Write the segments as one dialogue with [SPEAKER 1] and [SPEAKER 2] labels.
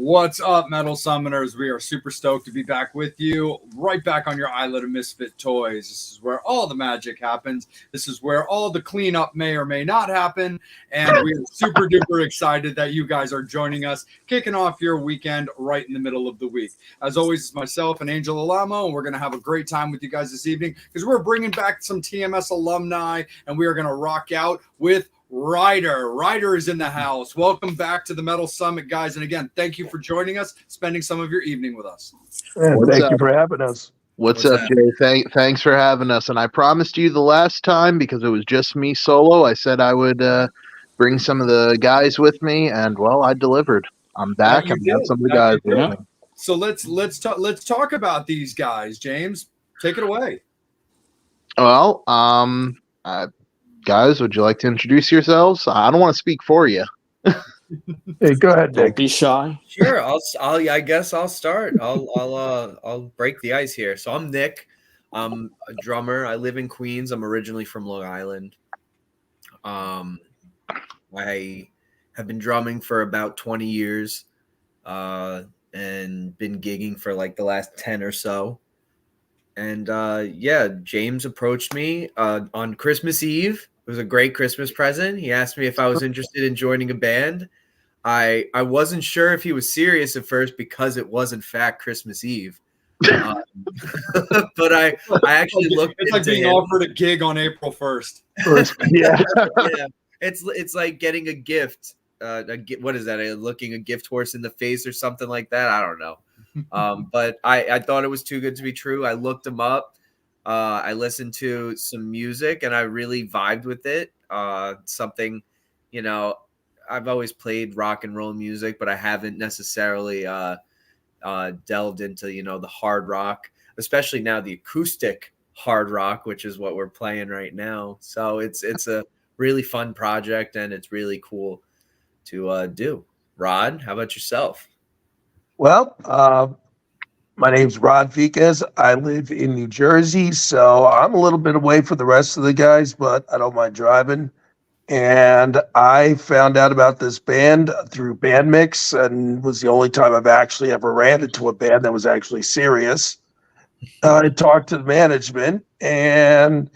[SPEAKER 1] What's up, Metal Summoners? We are super stoked to be back with you, right back on your island of misfit toys. This is where all the magic happens. This is where all the cleanup may or may not happen. And we are super duper excited that you guys are joining us, kicking off your weekend right in the middle of the week. As always, it's myself and Angel Alamo, and we're going to have a great time with you guys this evening because we're bringing back some TMS alumni, and we are going to rock out with Ryder. Ryder is in the house. Welcome back to the Metal Summit, guys. And again, thank you for joining us, spending some of your evening with us.
[SPEAKER 2] Thank you for having us.
[SPEAKER 3] What's up, Jay? Thanks for having us. And I promised you the last time, because it was just me solo, I said I would bring some of the guys with me, and well, I delivered. I'm back. I've got some of the guys with me.
[SPEAKER 1] So let's talk about these guys. James, take it away.
[SPEAKER 3] Well, guys, would you like to introduce yourselves? I don't want to speak for you.
[SPEAKER 2] Hey, go ahead, Nick.
[SPEAKER 4] Don't be shy.
[SPEAKER 5] Sure, I guess I'll start. I'll break the ice here. So I'm Nick. I'm a drummer. I live in Queens. I'm originally from Long Island. I have been drumming for about 20 years, and been gigging for like the last 10 or so. And James approached me on Christmas Eve. It was a great Christmas present. He asked me if I was interested in joining a band. I wasn't sure if he was serious at first because it was in fact Christmas Eve. But I actually looked.
[SPEAKER 1] It's like being offered a gig on April 1st.
[SPEAKER 2] Yeah.
[SPEAKER 5] Yeah, it's like getting a gift. What is that? Looking a gift horse in the face or something like that. I don't know. But I thought it was too good to be true. I looked him up. I listened to some music and I really vibed with it. Something, I've always played rock and roll music, but I haven't necessarily delved into, the hard rock, especially now the acoustic hard rock, which is what we're playing right now. So it's a really fun project and it's really cool to do. Rod, how about yourself?
[SPEAKER 2] Well, my name's Rod Viquez. I live in New Jersey, so I'm a little bit away from the rest of the guys, but I don't mind driving. And I found out about this band through Band Mix, and was the only time I've actually ever ran into a band that was actually serious. I talked to the management, and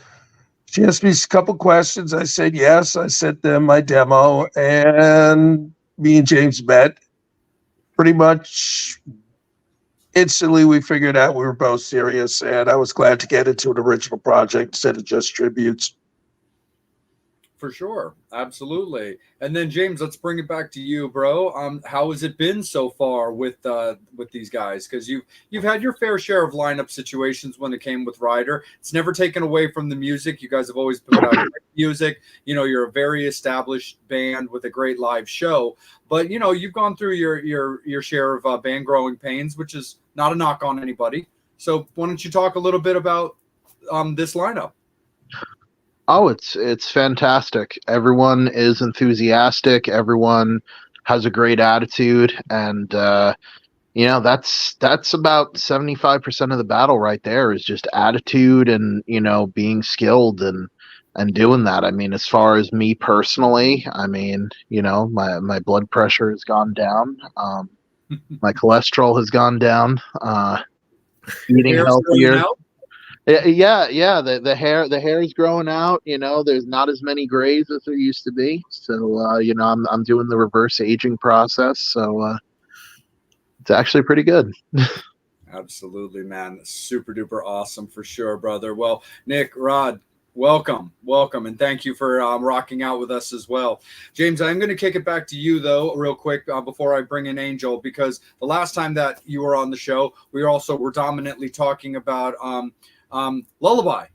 [SPEAKER 2] she asked me a couple questions. I said yes. I sent them my demo, and me and James met. Pretty much instantly we figured out we were both serious, and I was glad to get into an original project instead of just tributes.
[SPEAKER 1] For sure. Absolutely. And then James, let's bring it back to you, bro. How has it been so far with these guys? Because you've had your fair share of lineup situations when it came with Ryder. It's never taken away from the music. You guys have always put out great music. You're a very established band with a great live show. But you've gone through your share of band growing pains, which is not a knock on anybody. So why don't you talk a little bit about this lineup?
[SPEAKER 3] Oh, it's fantastic. Everyone is enthusiastic. Everyone has a great attitude, and that's about 75% of the battle right there is just attitude and being skilled and doing that. I mean, as far as me personally, I mean, my blood pressure has gone down. My cholesterol has gone down. Eating healthier. Yeah. The hair is growing out. There's not as many grays as there used to be. So I'm doing the reverse aging process. So it's actually pretty good.
[SPEAKER 1] Absolutely, man. Super duper awesome for sure, brother. Well, Nick, Rod, welcome, and thank you for rocking out with us as well. James, I'm going to kick it back to you though, real quick, before I bring in Angel, because the last time that you were on the show, we were dominantly talking about Lullaby.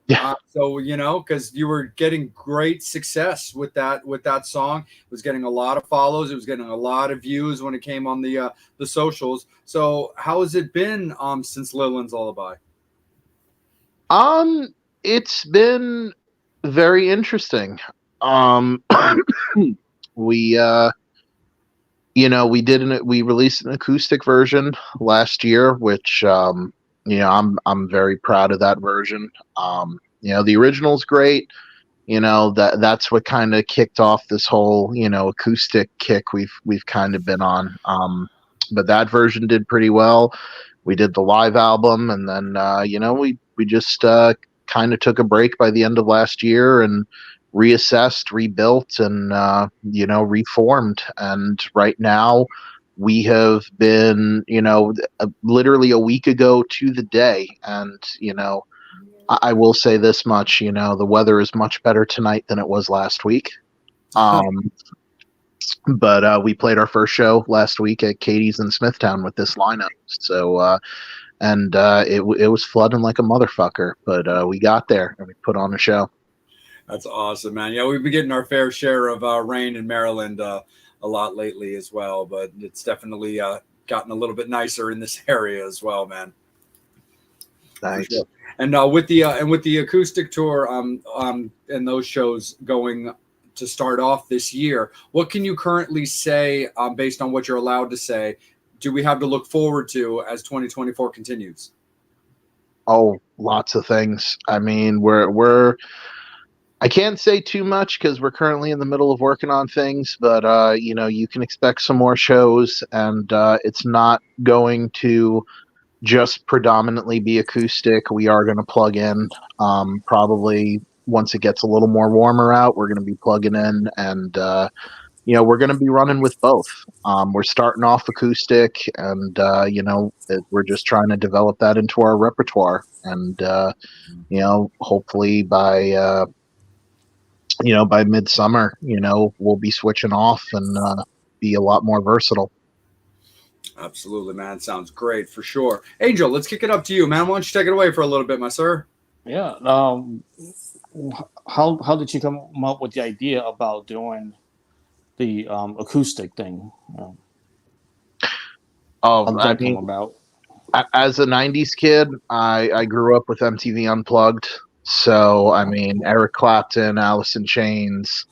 [SPEAKER 3] Yeah.
[SPEAKER 1] So because you were getting great success with that song. It was getting a lot of follows. It was getting a lot of views when it came on the socials. So how has it been since Lillin's Lullaby?
[SPEAKER 3] It's been very interesting. We we released an acoustic version last year, which I'm very proud of that version. The original's great. that's what kind of kicked off this whole acoustic kick we've kind of been on. But that version did pretty well. We did the live album, and then we just kind of took a break by the end of last year and reassessed, rebuilt, and reformed. And right now we have been literally a week ago to the day, and I will say this much, the weather is much better tonight than it was last week. But we played our first show last week at Katie's in Smithtown with this lineup. So, it was flooding like a motherfucker, but we got there and we put on a show.
[SPEAKER 1] That's awesome, man. Yeah, we've been getting our fair share of rain in Maryland a lot lately as well, but it's definitely gotten a little bit nicer in this area as well, man.
[SPEAKER 3] Nice.
[SPEAKER 1] Sure. And with the acoustic tour and those shows going to start off this year, what can you currently say based on what you're allowed to say? Do we have to look forward to as 2024 continues?
[SPEAKER 3] Oh, lots of things. I mean, I can't say too much because we're currently in the middle of working on things, but you can expect some more shows, and it's not going to just predominantly be acoustic. We are going to plug in probably once it gets a little more warmer out. We're going to be plugging in, and we're going to be running with both. We're starting off acoustic, and we're just trying to develop that into our repertoire, and hopefully by midsummer, we'll be switching off and be a lot more versatile.
[SPEAKER 1] Absolutely, man. Sounds great for sure. Angel, let's kick it up to you, man. Why don't you take it away for a little bit, my sir?
[SPEAKER 4] Yeah. How did you come up with the idea about doing the acoustic thing? How did that come about?
[SPEAKER 3] As a 90s kid, I grew up with MTV Unplugged. So, I mean, Eric Clapton, Alice in Chains,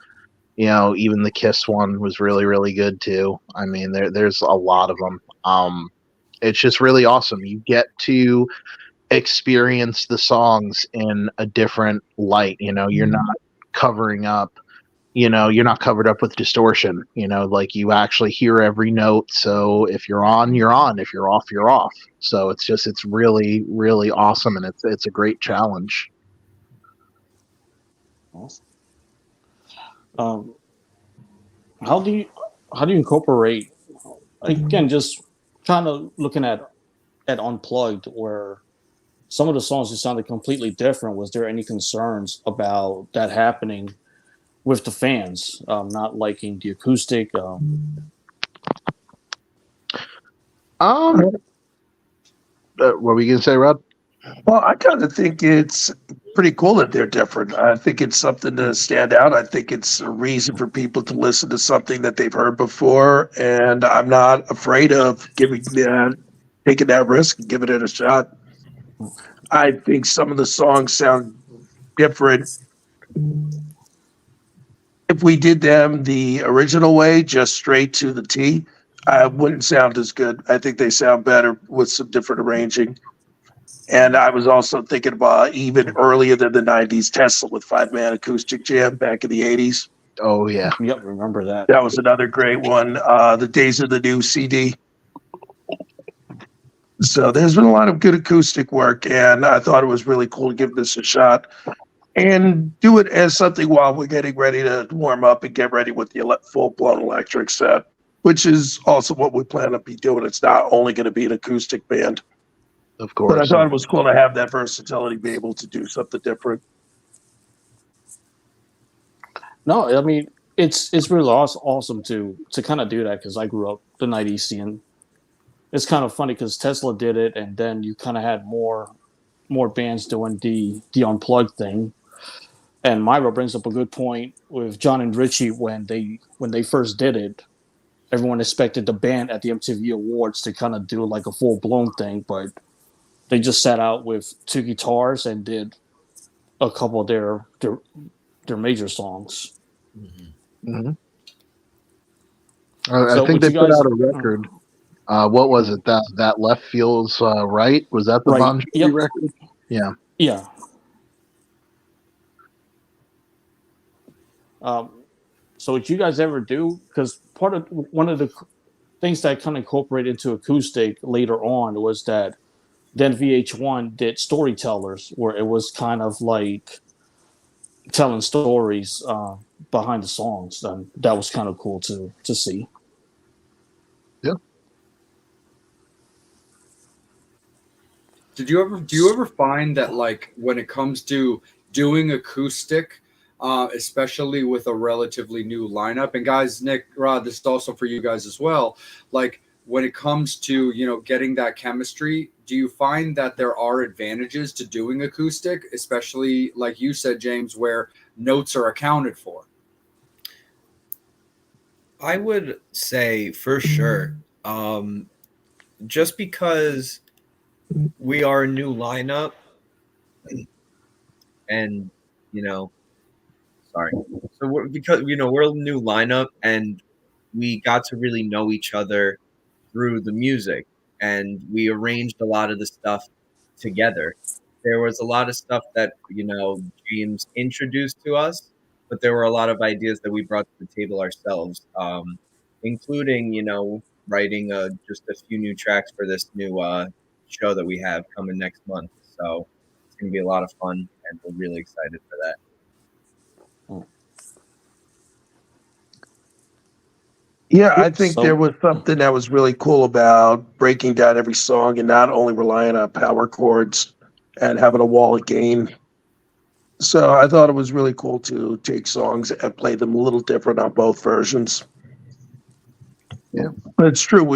[SPEAKER 3] even the Kiss one was really, really good too. I mean, there's a lot of them. It's just really awesome. You get to experience the songs in a different light. You're not covering up, you're not covered up with distortion. Like you actually hear every note. So if you're on, you're on. If you're off, you're off. So it's really, really awesome, and it's a great challenge.
[SPEAKER 4] How do you incorporate, again, just kind of looking at Unplugged, where some of the songs just sounded completely different? Was there any concerns about that happening with the fans not liking the acoustic?
[SPEAKER 3] What were you gonna say, Rob?
[SPEAKER 2] Well, I kind of think it's pretty cool that they're different. I think it's something to stand out. I think it's a reason for people to listen to something that they've heard before, and I'm not afraid of taking that risk and giving it a shot. I think some of the songs sound different. If we did them the original way, just straight to the T, I wouldn't sound as good. I think they sound better with some different arranging. And I was also thinking about even earlier than the 90s, Tesla with 5-Man Acoustic Jam back in the 80s.
[SPEAKER 3] Oh, yeah.
[SPEAKER 4] Yep, remember that.
[SPEAKER 2] That was another great one. The Days of the New CD. So there's been a lot of good acoustic work, and I thought it was really cool to give this a shot and do it as something while we're getting ready to warm up and get ready with the full-blown electric set, which is also what we plan to be doing. It's not only going to be an acoustic band.
[SPEAKER 3] Of course.
[SPEAKER 2] But I thought it was cool to have that versatility, be able to do something different.
[SPEAKER 4] No, I mean, it's really awesome to kind of do that, because I grew up the 90s scene. It's kind of funny because Tesla did it, and then you kind of had more bands doing the Unplugged thing. And Myra brings up a good point with John and Richie when they first did it. Everyone expected the band at the MTV Awards to kind of do like a full-blown thing, but they just sat out with 2 guitars and did a couple of their major songs.
[SPEAKER 3] Mm-hmm. I think they put out a record. What was it? That Left Feels Right? Was that the
[SPEAKER 4] Right.
[SPEAKER 3] Bon Jovi record? Yeah.
[SPEAKER 4] Yeah. So what you guys ever do? Because one of the things that kind of incorporated into acoustic later on was that then VH1 did storytellers, where it was kind of like telling stories behind the songs. And that was kind of cool to see.
[SPEAKER 3] Yeah.
[SPEAKER 1] Do you ever find that, like, when it comes to doing acoustic, especially with a relatively new lineup, and guys, Nick, Rod, this is also for you guys as well, like when it comes to, you know, getting that chemistry, do you find that there are advantages to doing acoustic, especially like you said, James, where notes are accounted for?
[SPEAKER 5] I would say for sure. Just because we are a new lineup, and you know, sorry. So because we're a new lineup, and we got to really know each other through the music, and we arranged a lot of the stuff together. There was a lot of stuff that James introduced to us, but there were a lot of ideas that we brought to the table ourselves, including writing just a few new tracks for this new show that we have coming next month. So it's gonna be a lot of fun, and we're really excited for that.
[SPEAKER 2] Yeah, I think
[SPEAKER 4] So-
[SPEAKER 2] there was something that was really cool about breaking down every song and not only relying on power chords and having a wall of gain. So I thought it was really cool to take songs and play them a little different on both versions.
[SPEAKER 3] Yeah.
[SPEAKER 2] But it's true.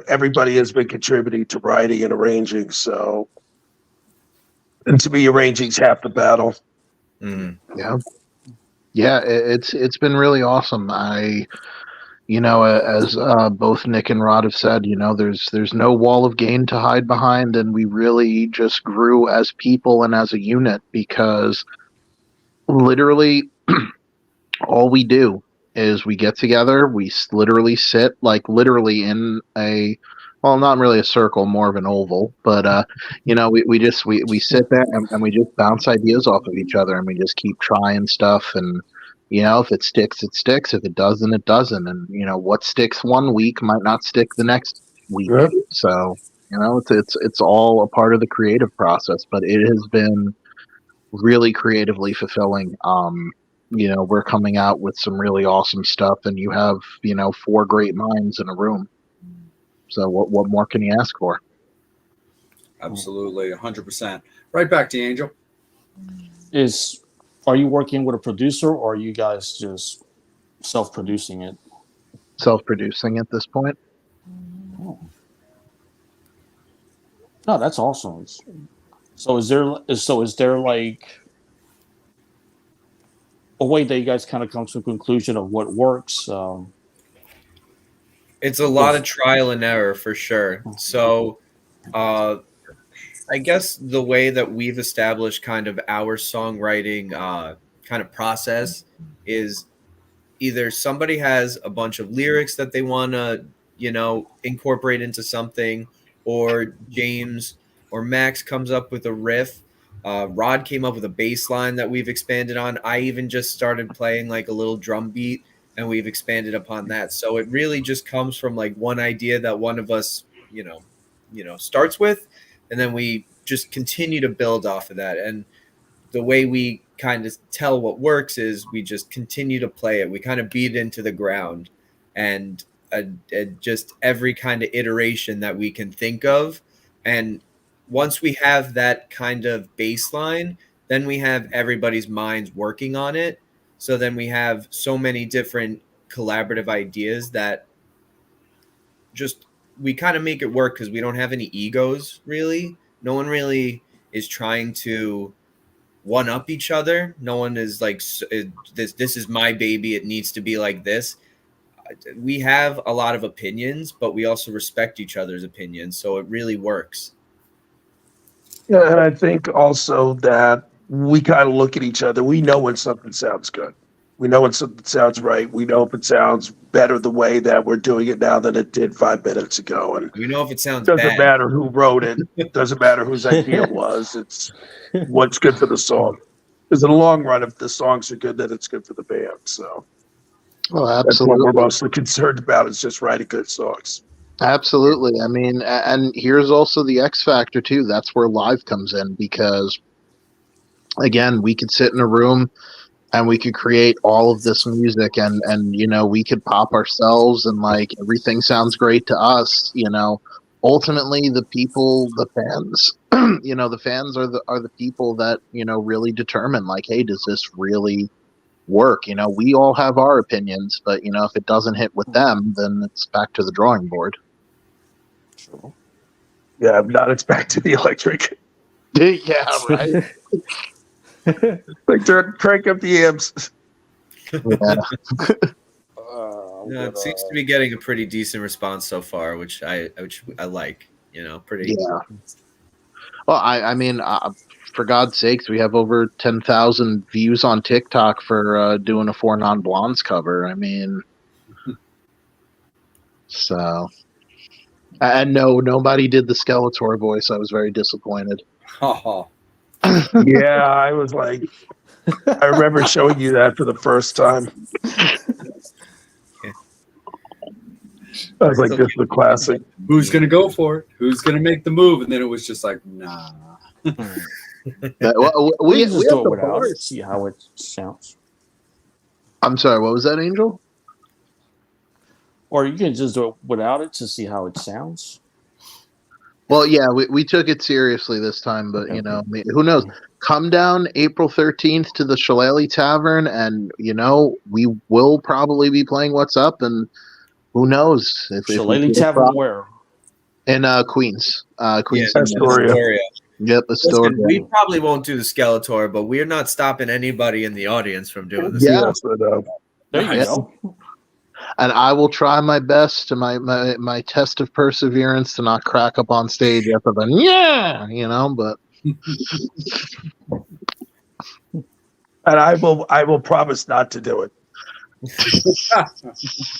[SPEAKER 2] Everybody has been contributing to writing and arranging. So, and to me, arranging's half the battle.
[SPEAKER 3] Yeah, it's been really awesome. As both Nick and Rod have said, there's no wall of gain to hide behind, and we really just grew as people and as a unit, because literally all we do is we get together, we literally sit, like literally in not really a circle, more of an oval, but we sit there, and we just bounce ideas off of each other, and we just keep trying stuff, and if it sticks, it sticks. If it doesn't, it doesn't. And what sticks one week might not stick the next week.
[SPEAKER 2] Yep.
[SPEAKER 3] So it's all a part of the creative process, but it has been really creatively fulfilling. We're coming out with some really awesome stuff, and you have 4 great minds in a room. So what more can you ask for?
[SPEAKER 1] Absolutely, 100%. Right back to you, Angel.
[SPEAKER 4] Are you working with a producer, or are you guys just self-producing it?
[SPEAKER 3] Self-producing at this point.
[SPEAKER 4] Oh, that's awesome. So is there like a way that you guys kind of come to a conclusion of what works?
[SPEAKER 5] It's a lot of trial and error for sure. So I guess the way that we've established kind of our songwriting kind of process is either somebody has a bunch of lyrics that they want to, incorporate into something, or James or Max comes up with a riff. Rod came up with a bass line that we've expanded on. I even just started playing like a little drum beat, and we've expanded upon that. So it really just comes from like one idea that one of us, starts with, and then we just continue to build off of that. And the way we kind of tell what works is we just continue to play it. We kind of beat it into the ground, and just every kind of iteration that we can think of. And once we have that kind of baseline, then we have everybody's minds working on it. So then we have so many different collaborative ideas that just we kind of make it work, because we don't have any egos, really. No one really is trying to one up each other. No one is like, this is my baby, it needs to be like this. We have a lot of opinions, but we also respect each other's opinions, so it really works.
[SPEAKER 2] Yeah, and I think also that we kind of look at each other. We know when something sounds good. We know when something sounds right. We know if it sounds better the way that we're doing it now than it did 5 minutes ago. And
[SPEAKER 5] We know if it sounds
[SPEAKER 2] it doesn't
[SPEAKER 5] bad.
[SPEAKER 2] matter who wrote it. It doesn't matter whose idea it was. It's what's good for the song. Because in the long run, if the songs are good, then it's good for the band. So
[SPEAKER 3] Well,
[SPEAKER 2] that's what
[SPEAKER 3] absolutely.
[SPEAKER 2] we're mostly concerned about, is just writing good songs.
[SPEAKER 3] Absolutely. I mean, and here's also the X factor too. That's where live comes in, because again, we could sit in a room and we could create all of this music, and we could pop ourselves, and like everything sounds great to us. Ultimately, the people, the fans, the fans are the people that really determine, like, hey, does this really work? We all have our opinions, but if it doesn't hit with them, then it's back to the drawing board.
[SPEAKER 4] True.
[SPEAKER 2] Yeah, I'm not expecting the electric.
[SPEAKER 3] Yeah, right.
[SPEAKER 2] Like, crank up the amps.
[SPEAKER 3] Yeah.
[SPEAKER 5] It seems to be getting a pretty decent response so far, which I like. Pretty.
[SPEAKER 3] Yeah. Well, I mean, for God's sakes, we have over 10,000 views on TikTok for doing a Four Non-Blondes cover. I mean, so. And no, nobody did the Skeletor voice. I was very disappointed.
[SPEAKER 1] Oh,
[SPEAKER 2] Yeah, I was like, I remember showing you that for the first time. I was like, this is a classic.
[SPEAKER 1] who's gonna go for it? Who's gonna make the move? And then it was just like, nah.
[SPEAKER 3] Well,
[SPEAKER 4] We
[SPEAKER 3] we
[SPEAKER 4] can just
[SPEAKER 3] have
[SPEAKER 4] do
[SPEAKER 3] the
[SPEAKER 4] it without
[SPEAKER 3] bars.
[SPEAKER 4] it, see how it sounds.
[SPEAKER 3] I'm sorry, what was that, Angel?
[SPEAKER 4] Or you can just do it without it to see how it sounds.
[SPEAKER 3] Well, yeah, we took it seriously this time, but who knows? Come down April 13th to the Shillelagh Tavern, and we will probably be playing What's Up, and who knows if we
[SPEAKER 4] Shillelagh
[SPEAKER 3] get a
[SPEAKER 4] Tavern
[SPEAKER 3] crowd-
[SPEAKER 4] where?
[SPEAKER 3] in Queens, Queens.
[SPEAKER 5] Yeah,
[SPEAKER 2] Astoria.
[SPEAKER 3] Yep, Astoria.
[SPEAKER 5] Listen, we probably won't do the Skeletor, but we're not stopping anybody in the audience from doing this.
[SPEAKER 3] Yeah.
[SPEAKER 2] Yes, but,
[SPEAKER 4] There you
[SPEAKER 5] Nice.
[SPEAKER 4] go.
[SPEAKER 3] And I will try my best to my test of perseverance to not crack up on stage after the but
[SPEAKER 2] and I will promise not to do it.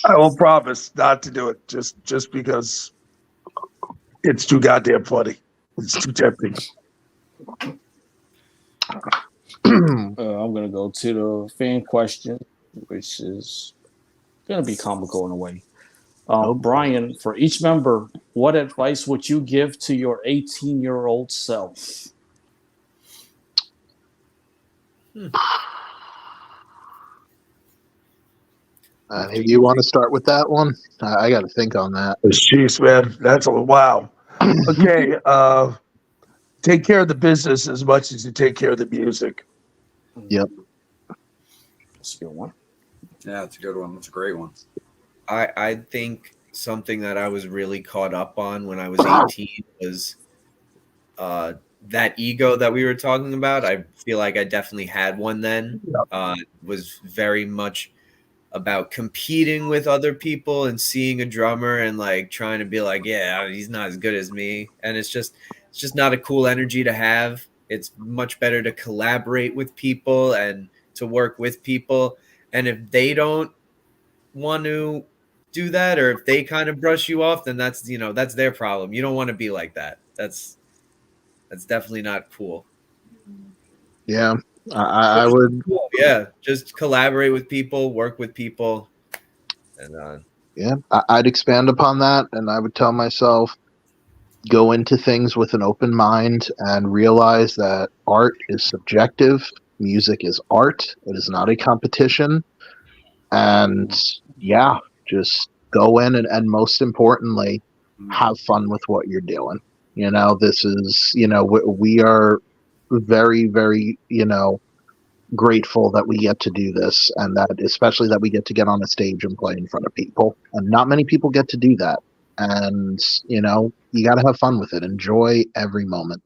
[SPEAKER 2] I will promise not to do it just because it's too goddamn funny. It's too tempting.
[SPEAKER 4] I'm gonna go to the fan question, which is gonna be comical in a way. Brian, for each member, what advice would you give to your 18-year-old self?
[SPEAKER 3] You want to start with that one? I got to think on that.
[SPEAKER 2] Jeez, man, that's a wow. Okay, take care of the business as much as you take care of the music.
[SPEAKER 3] Yep.
[SPEAKER 4] That's a good one.
[SPEAKER 1] Yeah, it's a good one. That's a great one.
[SPEAKER 5] I think something that I was really caught up on when I was 18 was that ego that we were talking about. I feel like I definitely had one then. Was very much about competing with other people and seeing a drummer and like trying to be like, yeah, he's not as good as me. And it's just not a cool energy to have. It's much better to collaborate with people and to work with people. And if they don't want to do that, or if they kind of brush you off, then that's their problem. You don't want to be like that. That's definitely not cool.
[SPEAKER 3] Yeah, I would.
[SPEAKER 5] Yeah, just collaborate with people, work with people, and
[SPEAKER 3] Yeah, I'd expand upon that, and I would tell myself, go into things with an open mind and realize that art is subjective. Music is art. It is not a competition. And yeah, just go in and most importantly, have fun with what you're doing. This is, we are very, very, grateful that we get to do this, and that especially that we get to get on a stage and play in front of people. And not many people get to do that. And, you got to have fun with it. Enjoy every moment.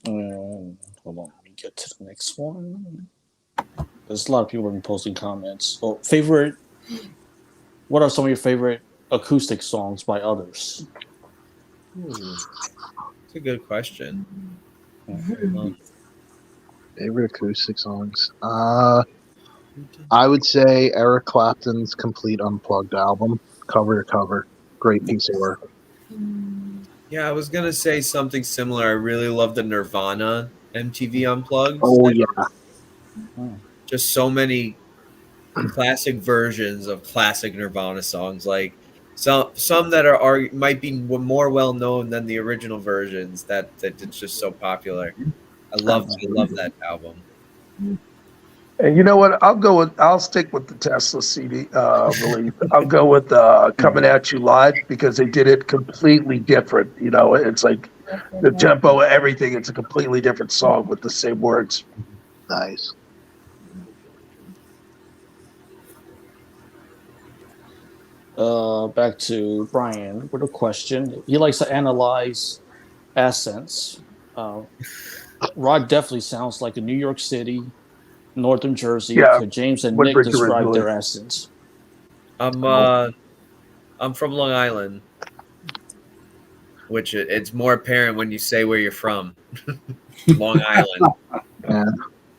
[SPEAKER 4] Hold on, let me get to the next one. There's a lot of people have been posting comments. Oh, what are some of your favorite acoustic songs by others?
[SPEAKER 5] it's a good question.
[SPEAKER 3] Favorite acoustic songs? I would say Eric Clapton's Complete Unplugged album, cover to cover. Great piece of work.
[SPEAKER 5] Yeah, I was gonna say something similar. I really love the Nirvana MTV Unplugged.
[SPEAKER 3] Oh yeah,
[SPEAKER 5] Just so many classic versions of classic Nirvana songs. Like some that are might be more well known than the original versions. That it's just so popular. I love that album.
[SPEAKER 2] And you know what? I'll stick with the Tesla CD release. I'll go with Coming At You Live because they did it completely different. You know, it's like the tempo, everything. It's a completely different song with the same words.
[SPEAKER 3] nice.
[SPEAKER 4] Back to Brian with a question. He likes to analyze accents. Rod definitely sounds like a New York City, Northern Jersey.
[SPEAKER 2] Yeah,
[SPEAKER 4] Could James and Nick
[SPEAKER 2] Woodbridge
[SPEAKER 4] describe
[SPEAKER 2] originally.
[SPEAKER 4] their accents?
[SPEAKER 5] I'm from Long Island, which it's more apparent when you say where you're from. Long Island.
[SPEAKER 3] Yeah.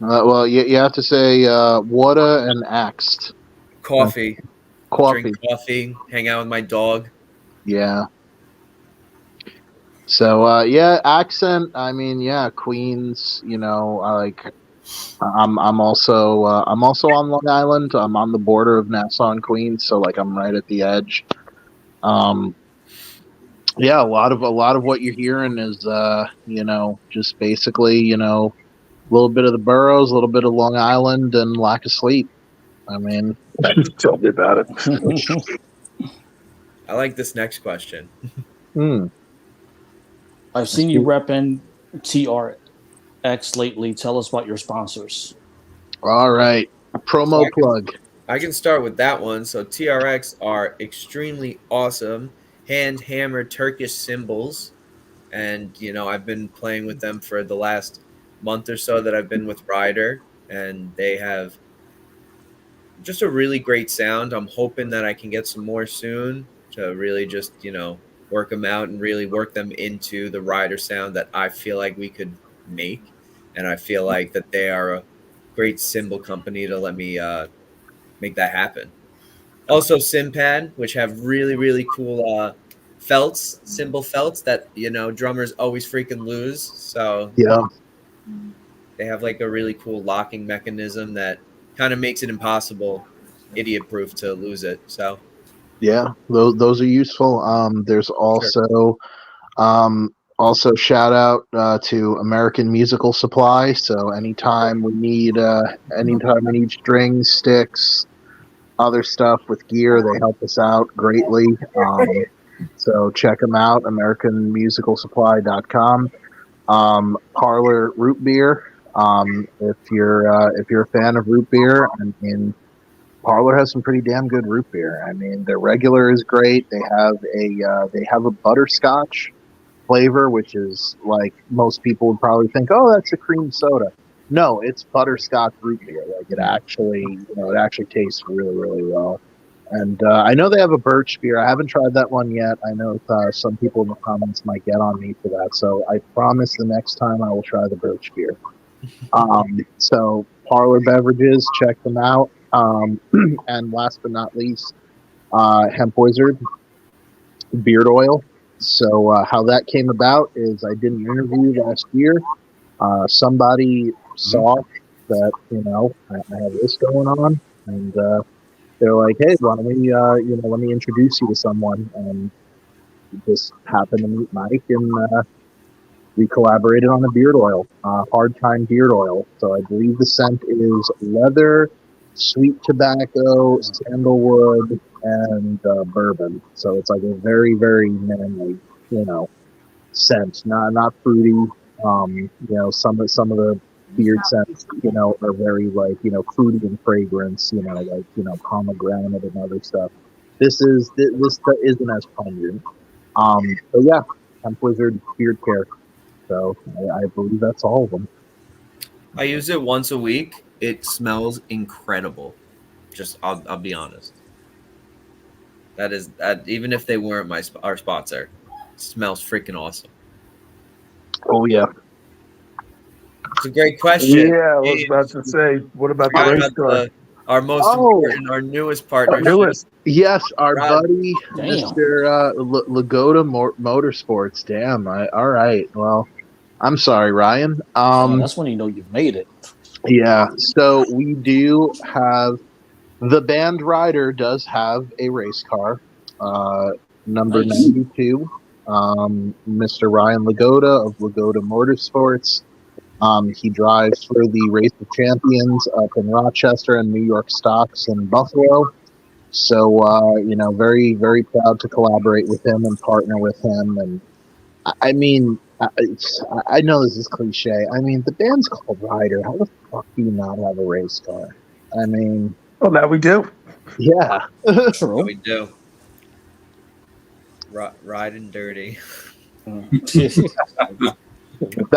[SPEAKER 3] Well, you have to say water and axed.
[SPEAKER 5] Coffee.
[SPEAKER 3] Coffee.
[SPEAKER 5] Drink coffee. Hang out with my dog.
[SPEAKER 3] Yeah. So yeah, accent. I mean, yeah, Queens. You know, I'm also on Long Island. I'm on the border of Nassau and Queens, so like I'm right at the edge. Yeah, a lot of what you're hearing is you know, just basically, you know, a little bit of the boroughs, a little bit of Long Island, and lack of sleep. I mean,
[SPEAKER 2] Tell me about it.
[SPEAKER 5] I like this next question.
[SPEAKER 4] I've seen you repping TRX lately. Tell us about your sponsors.
[SPEAKER 3] All right, promo plug.
[SPEAKER 5] I can start with that one. So TRX are extremely awesome hand-hammered Turkish cymbals. And, you know, I've been playing with them for the last month or so that I've been with Ryder. And they have just a really great sound. I'm hoping that I can get some more soon to really just, you know, work them out and really work them into the Ryder sound that I feel like we could make. And I feel like that they are a great cymbal company to let me make that happen. Also, Simpad, which have really, really cool felts, cymbal felts that, you know, drummers always freaking lose. So
[SPEAKER 3] Yeah,
[SPEAKER 5] they have like a really cool locking mechanism that kind of makes it impossible, idiot proof to lose it. So
[SPEAKER 3] yeah, those are useful. There's also shout out to American Musical Supply. So anytime we need strings, sticks, other stuff with gear, they help us out greatly. So check them out, AmericanMusicalSupply.com. Parlor Root Beer. If you're a fan of root beer, I mean, Parlor has some pretty damn good root beer. I mean, their regular is great. They have a butterscotch flavor, which is like most people would probably think, oh, that's a cream soda. No, it's butterscotch root beer. Like it actually tastes really, really well. And I know they have a birch beer. I haven't tried that one yet. I know some people in the comments might get on me for that. So I promise the next time I will try the birch beer. So Parlor Beverages, check them out. And last but not least, Hemp Wizard beard oil. So how that came about is I did an interview last year. Somebody saw that, you know, I have this going on, and they're like, "Hey, why don't we, let me introduce you to someone?" And just happened to meet Mike, and we collaborated on a beard oil, Hard Time beard oil. So I believe the scent is leather, sweet tobacco, sandalwood, and bourbon. So it's like a very, very manly, you know, scent. Not fruity. You know, some of the beard scents, you know, are very like, you know, fruity in fragrance. You know, like, you know, pomegranate and other stuff. This isn't as pungent. But yeah, Hemp Wizard beard care. So I believe that's all of them.
[SPEAKER 5] I use it once a week. It smells incredible. Just I'll be honest. That is that even if they weren't our sponsor, it smells freaking awesome.
[SPEAKER 3] Oh yeah.
[SPEAKER 5] It's a great question.
[SPEAKER 2] Yeah, I was about to say, what about the race car?
[SPEAKER 5] our most
[SPEAKER 3] Oh.
[SPEAKER 5] important, our newest partnership.
[SPEAKER 2] newest.
[SPEAKER 3] Yes, our
[SPEAKER 5] Rod.
[SPEAKER 3] buddy,
[SPEAKER 4] Damn.
[SPEAKER 3] Mr. Lagoda Motorsports. Damn. All right. Well, I'm sorry, Ryan.
[SPEAKER 4] That's when you know you've made it.
[SPEAKER 3] Yeah. So we do have the band Ryder does have a race car, number
[SPEAKER 4] Nice.
[SPEAKER 3] 92. Mr. Ryan Lagoda of Lagoda Motorsports. He drives for the Race of Champions up in Rochester and New York Stocks in Buffalo. So, very, very proud to collaborate with him and partner with him. And I mean, I know this is cliche. I mean, the band's called Ryder. How the fuck do you not have a race car? I mean,
[SPEAKER 2] Well, now we do.
[SPEAKER 3] yeah.
[SPEAKER 4] True.
[SPEAKER 5] We do. Riding dirty.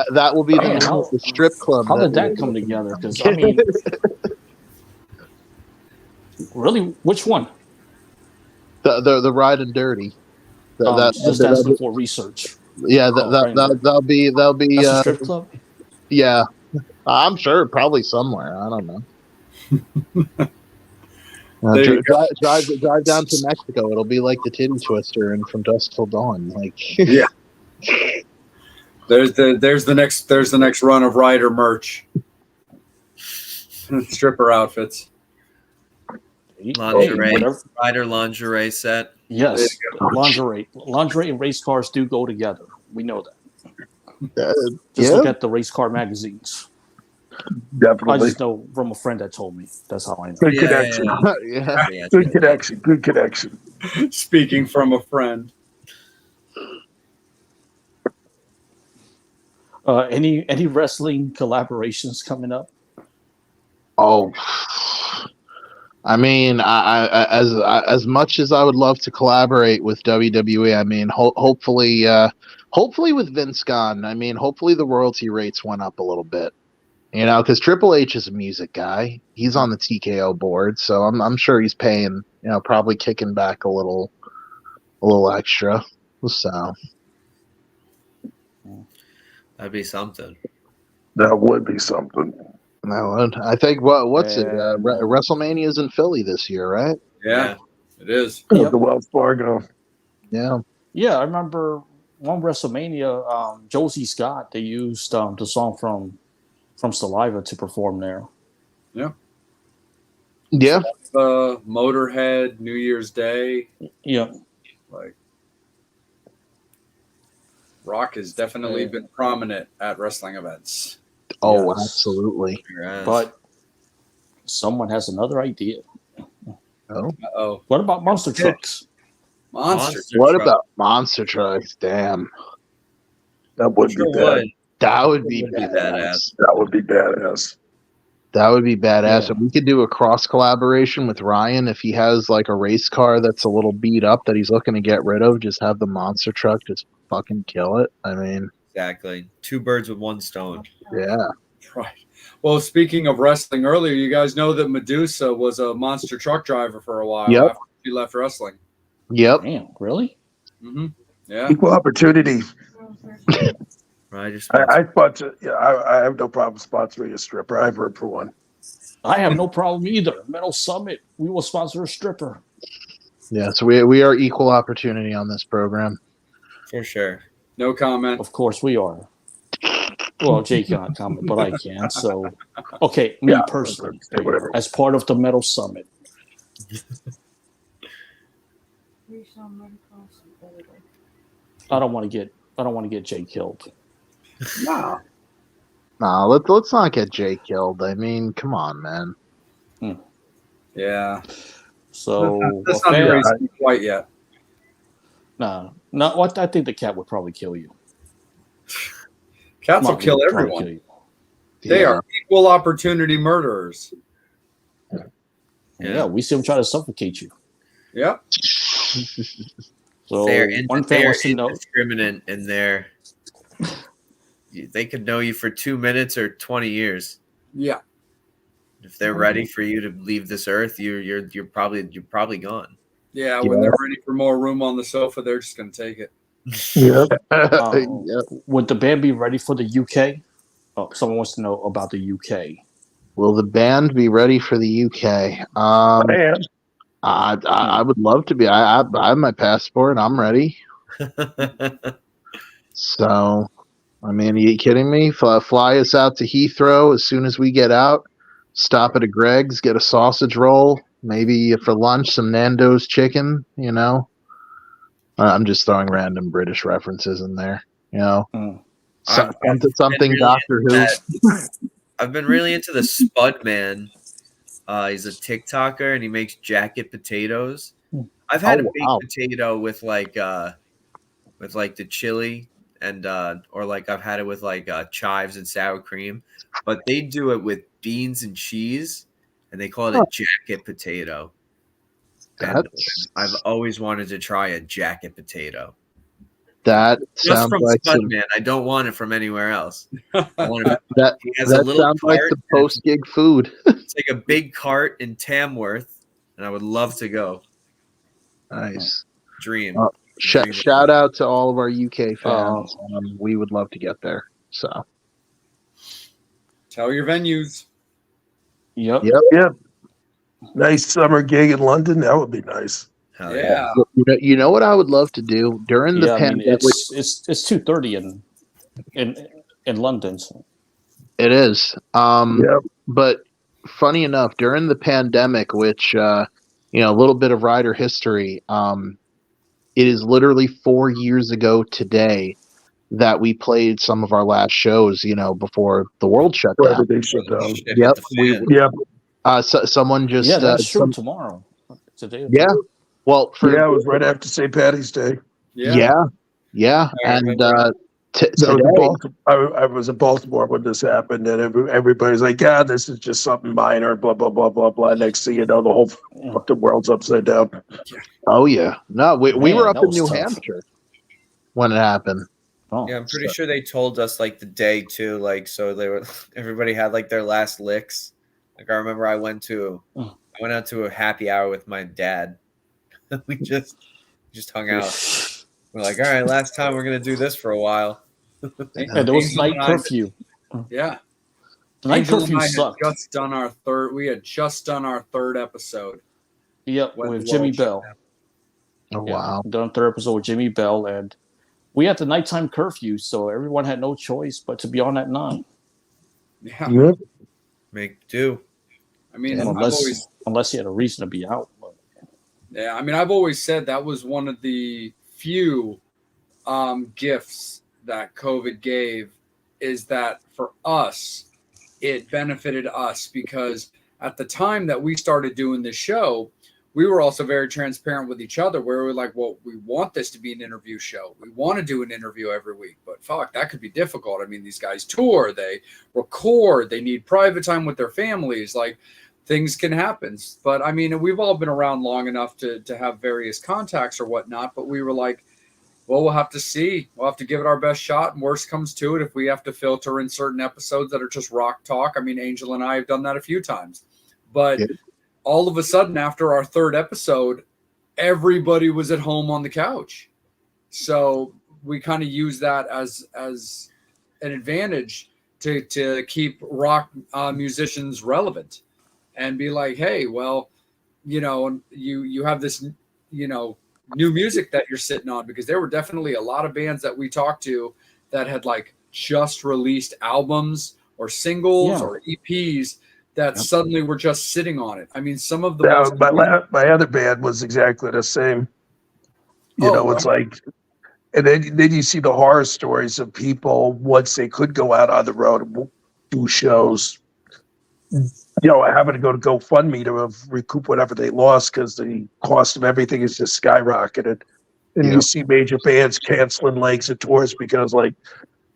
[SPEAKER 3] That will be the
[SPEAKER 4] Man,
[SPEAKER 3] name of the strip club.
[SPEAKER 4] How did that come together? Because I mean, really, which one?
[SPEAKER 3] The Ride and Dirty.
[SPEAKER 4] Just asking for research.
[SPEAKER 3] Yeah, that'll be
[SPEAKER 4] That's a strip club.
[SPEAKER 3] yeah. I'm sure probably somewhere. I don't know.
[SPEAKER 1] There you go.
[SPEAKER 3] Drive down to Mexico. It'll be like the Titty Twister and From Dusk Till Dawn. Like
[SPEAKER 2] Yeah.
[SPEAKER 1] There's the next run of Ryder merch. Stripper outfits.
[SPEAKER 5] Lingerie.
[SPEAKER 4] Whatever.
[SPEAKER 5] Ryder lingerie set.
[SPEAKER 4] Yes, lingerie and race cars do go together. We know that. Just look at the race car magazines. I
[SPEAKER 2] Definitely.
[SPEAKER 4] just know from a friend that told me. That's how I know.
[SPEAKER 2] Good
[SPEAKER 5] Yeah,
[SPEAKER 2] connection.
[SPEAKER 3] yeah.
[SPEAKER 5] Yeah,
[SPEAKER 2] Good connection. Good connection.
[SPEAKER 1] Speaking from a friend.
[SPEAKER 4] Any wrestling collaborations coming up?
[SPEAKER 3] Oh, I mean, as much as I would love to collaborate with WWE, I mean, hopefully with Vince gone, I mean, hopefully the royalty rates went up a little bit, because Triple H is a music guy. He's on the TKO board, so I'm sure he's paying, probably kicking back a little extra. So
[SPEAKER 5] That'd be something.
[SPEAKER 2] That would be something.
[SPEAKER 3] no, I think what's it? WrestleMania's in Philly this year, right?
[SPEAKER 1] Yeah, it is.
[SPEAKER 4] Yep.
[SPEAKER 2] The Wells Fargo.
[SPEAKER 3] Yeah.
[SPEAKER 4] Yeah, I remember one WrestleMania. Josie Scott. They used the song from Saliva to perform there.
[SPEAKER 3] Yeah.
[SPEAKER 1] Motorhead, New Year's Day.
[SPEAKER 4] Yeah.
[SPEAKER 1] Like Rock has definitely been prominent at wrestling events.
[SPEAKER 3] Oh,
[SPEAKER 4] Yes.
[SPEAKER 3] absolutely.
[SPEAKER 5] Yes.
[SPEAKER 4] But someone has another idea.
[SPEAKER 3] Oh.
[SPEAKER 1] Oh,
[SPEAKER 4] What about monster trucks?
[SPEAKER 1] monster.
[SPEAKER 3] What
[SPEAKER 5] truck.
[SPEAKER 3] about monster trucks? Damn.
[SPEAKER 2] That would
[SPEAKER 5] Sure
[SPEAKER 2] be bad.
[SPEAKER 5] would.
[SPEAKER 3] That would be
[SPEAKER 5] Would be
[SPEAKER 3] badass.
[SPEAKER 5] badass.
[SPEAKER 2] That would be badass.
[SPEAKER 3] That would be badass.
[SPEAKER 4] Yeah.
[SPEAKER 3] And we could do a cross collaboration with Ryan if he has like a race car that's a little beat up that he's looking to get rid of. Just have the monster truck just fucking kill it. I mean,
[SPEAKER 5] Exactly. Two birds with one stone.
[SPEAKER 3] yeah.
[SPEAKER 1] Right. Well, speaking of wrestling, earlier you guys know that Medusa was a monster truck driver for a while
[SPEAKER 3] Yep.
[SPEAKER 1] after she left wrestling.
[SPEAKER 3] Yep.
[SPEAKER 4] Damn, really?
[SPEAKER 1] Mm-hmm. Yeah.
[SPEAKER 2] Equal opportunity.
[SPEAKER 5] Right. Just
[SPEAKER 2] I sponsor. Yeah, I have no problem sponsoring a stripper. I've heard for one.
[SPEAKER 4] I have no problem either. Metal Summit, we will sponsor a stripper.
[SPEAKER 3] Yeah. So we are equal opportunity on this program.
[SPEAKER 5] for sure.
[SPEAKER 1] No comment.
[SPEAKER 4] Of course we are. Well, Jay cannot comment, but I can. So, okay, me
[SPEAKER 2] Yeah,
[SPEAKER 4] personally,
[SPEAKER 2] say whatever.
[SPEAKER 4] as part of the Metal Summit, I don't want to get Jay killed.
[SPEAKER 1] No.
[SPEAKER 3] No, let's not get Jay killed. I mean, come on, man.
[SPEAKER 1] Yeah.
[SPEAKER 4] So,
[SPEAKER 1] That's
[SPEAKER 4] a
[SPEAKER 1] not
[SPEAKER 4] fan-
[SPEAKER 1] very quite yet.
[SPEAKER 4] no, what I think the cat would probably kill you.
[SPEAKER 1] Cats will
[SPEAKER 4] Monkey
[SPEAKER 1] kill
[SPEAKER 4] would probably
[SPEAKER 1] everyone.
[SPEAKER 4] kill you.
[SPEAKER 1] They
[SPEAKER 3] Yeah.
[SPEAKER 1] are equal opportunity murderers.
[SPEAKER 4] Yeah, we see them try to suffocate you.
[SPEAKER 1] Yep.
[SPEAKER 4] So
[SPEAKER 5] They're
[SPEAKER 4] one fan wants to know.
[SPEAKER 5] indiscriminate in their. They could know you for 2 minutes or 20 years.
[SPEAKER 1] Yeah.
[SPEAKER 5] If they're ready for you to leave this earth, you're probably gone.
[SPEAKER 1] Yeah. When they're ready for more room on the sofa, they're just going to take it.
[SPEAKER 2] Yeah.
[SPEAKER 3] Yep.
[SPEAKER 4] Would the band be ready for the UK? Oh, someone wants to know about the UK.
[SPEAKER 3] Will the band be ready for the UK?
[SPEAKER 2] Man,
[SPEAKER 3] I would love to be. I have my passport. I'm ready. So, I mean, are you kidding me? Fly us out to Heathrow as soon as we get out. Stop at a Greg's, get a sausage roll. Maybe for lunch, some Nando's chicken. You know, I'm just throwing random British references in there. You know,
[SPEAKER 4] Mm.
[SPEAKER 3] something
[SPEAKER 5] really
[SPEAKER 3] Doctor Who.
[SPEAKER 5] I've been really into the Spud Man. He's a TikToker and he makes jacket potatoes. I've had a baked potato with like the chili and or like I've had it with like chives and sour cream, but they do it with beans and cheese and they call it a jacket potato. And I've always wanted to try a jacket potato.
[SPEAKER 3] That
[SPEAKER 5] Just
[SPEAKER 3] sounds
[SPEAKER 5] from
[SPEAKER 3] like
[SPEAKER 5] Spudman. I don't want it from anywhere else. I want it.
[SPEAKER 3] that.
[SPEAKER 5] He has
[SPEAKER 3] That
[SPEAKER 5] a little
[SPEAKER 3] sounds like
[SPEAKER 5] cart.
[SPEAKER 3] the post gig food.
[SPEAKER 5] It's like a big cart in Tamworth, and I would love to go.
[SPEAKER 3] Nice.
[SPEAKER 5] Dream.
[SPEAKER 3] Shout out to all of our UK fans. We would love to get there. So
[SPEAKER 1] Tell your venues.
[SPEAKER 4] Yep.
[SPEAKER 2] yeah. Nice summer gig in London. That would be nice.
[SPEAKER 5] Hell
[SPEAKER 1] Yeah.
[SPEAKER 3] You know what I would love to do during the pandemic.
[SPEAKER 4] It's 2:30 in London. So.
[SPEAKER 3] It is.
[SPEAKER 2] Yeah.
[SPEAKER 3] But funny enough, during the pandemic, which a little bit of Ryder history, it is literally 4 years ago today that we played some of our last shows, before the world shut
[SPEAKER 2] Where
[SPEAKER 3] down.
[SPEAKER 2] did they shut down?
[SPEAKER 3] Yep. Someone just
[SPEAKER 4] that's true. Tomorrow. Today.
[SPEAKER 3] Yeah. Well,
[SPEAKER 2] it was right after St. Patty's Day.
[SPEAKER 3] Yeah. And
[SPEAKER 2] I was in Baltimore when this happened, and everybody's like, "Yeah, this is just something minor." Blah blah blah blah blah. Next thing you know, the whole fucking world's upside down.
[SPEAKER 3] Oh yeah, no, we were up in New Hampshire when it happened.
[SPEAKER 4] Oh,
[SPEAKER 5] yeah, I'm pretty sure they told us like the day too. Like, so everybody had like their last licks. Like, I remember I went out to a happy hour with my dad. We just hung out. We're like, all right, last time we're gonna do this for a while.
[SPEAKER 4] And there was night curfew.
[SPEAKER 1] Yeah.
[SPEAKER 4] The night
[SPEAKER 1] Angel
[SPEAKER 4] curfew
[SPEAKER 1] and I
[SPEAKER 4] sucked.
[SPEAKER 1] had just done our third episode.
[SPEAKER 4] Yep, with Jimmy Bell.
[SPEAKER 3] Oh wow.
[SPEAKER 4] Done third episode with Jimmy Bell, and we had the nighttime curfew, so everyone had no choice but to be on at 9.
[SPEAKER 1] Yeah.
[SPEAKER 2] Yep.
[SPEAKER 5] Make do.
[SPEAKER 1] I mean,
[SPEAKER 4] unless you had a reason to be out. But.
[SPEAKER 1] Yeah, I mean, I've always said that was one of the few gifts that COVID gave, is that for us, it benefited us because at the time that we started doing this show, we were also very transparent with each other where we were like, well, we want this to be an interview show. We want to do an interview every week, but fuck, that could be difficult. I mean, these guys tour, they record, they need private time with their families. Like, things can happen. But I mean, we've all been around long enough to have various contacts or whatnot, but we were like, well, we'll have to see. We'll have to give it our best shot. And worst comes to it, if we have to filter in certain episodes that are just rock talk. I mean, Angel and I have done that a few times. But all of a sudden, after our third episode, everybody was at home on the couch. So we kind of use that as an advantage to keep rock musicians relevant and be like, hey, well, you have this, new music that you're sitting on, because there were definitely a lot of bands that we talked to that had like just released albums or singles or EPs that suddenly were just sitting on it. I mean, some of the
[SPEAKER 2] my other band was exactly the same. It's like, and then you see the horror stories of people once they could go out on the road and do shows, having to go to GoFundMe to recoup whatever they lost because the cost of everything is just skyrocketed. And you see major bands canceling legs of tours because like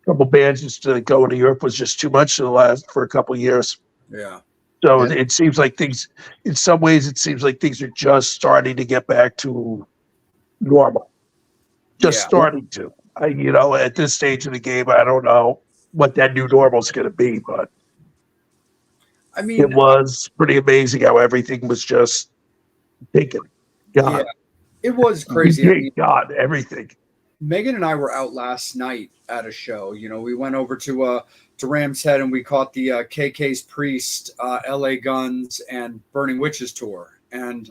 [SPEAKER 2] a couple bands just going to Europe was just too much for a couple of years.
[SPEAKER 1] Yeah.
[SPEAKER 2] So it seems like things, in some ways, it seems like things are just starting to get back to normal. Starting to. At this stage of the game, I don't know what that new normal is going to be, but
[SPEAKER 1] I mean,
[SPEAKER 2] it was pretty amazing how everything was just taken. God.
[SPEAKER 1] Yeah, it was crazy.
[SPEAKER 2] Thank God, everything.
[SPEAKER 1] Megan and I were out last night at a show. You know, we went over to Ram's Head and we caught the KK's Priest, LA Guns, and Burning Witches tour. And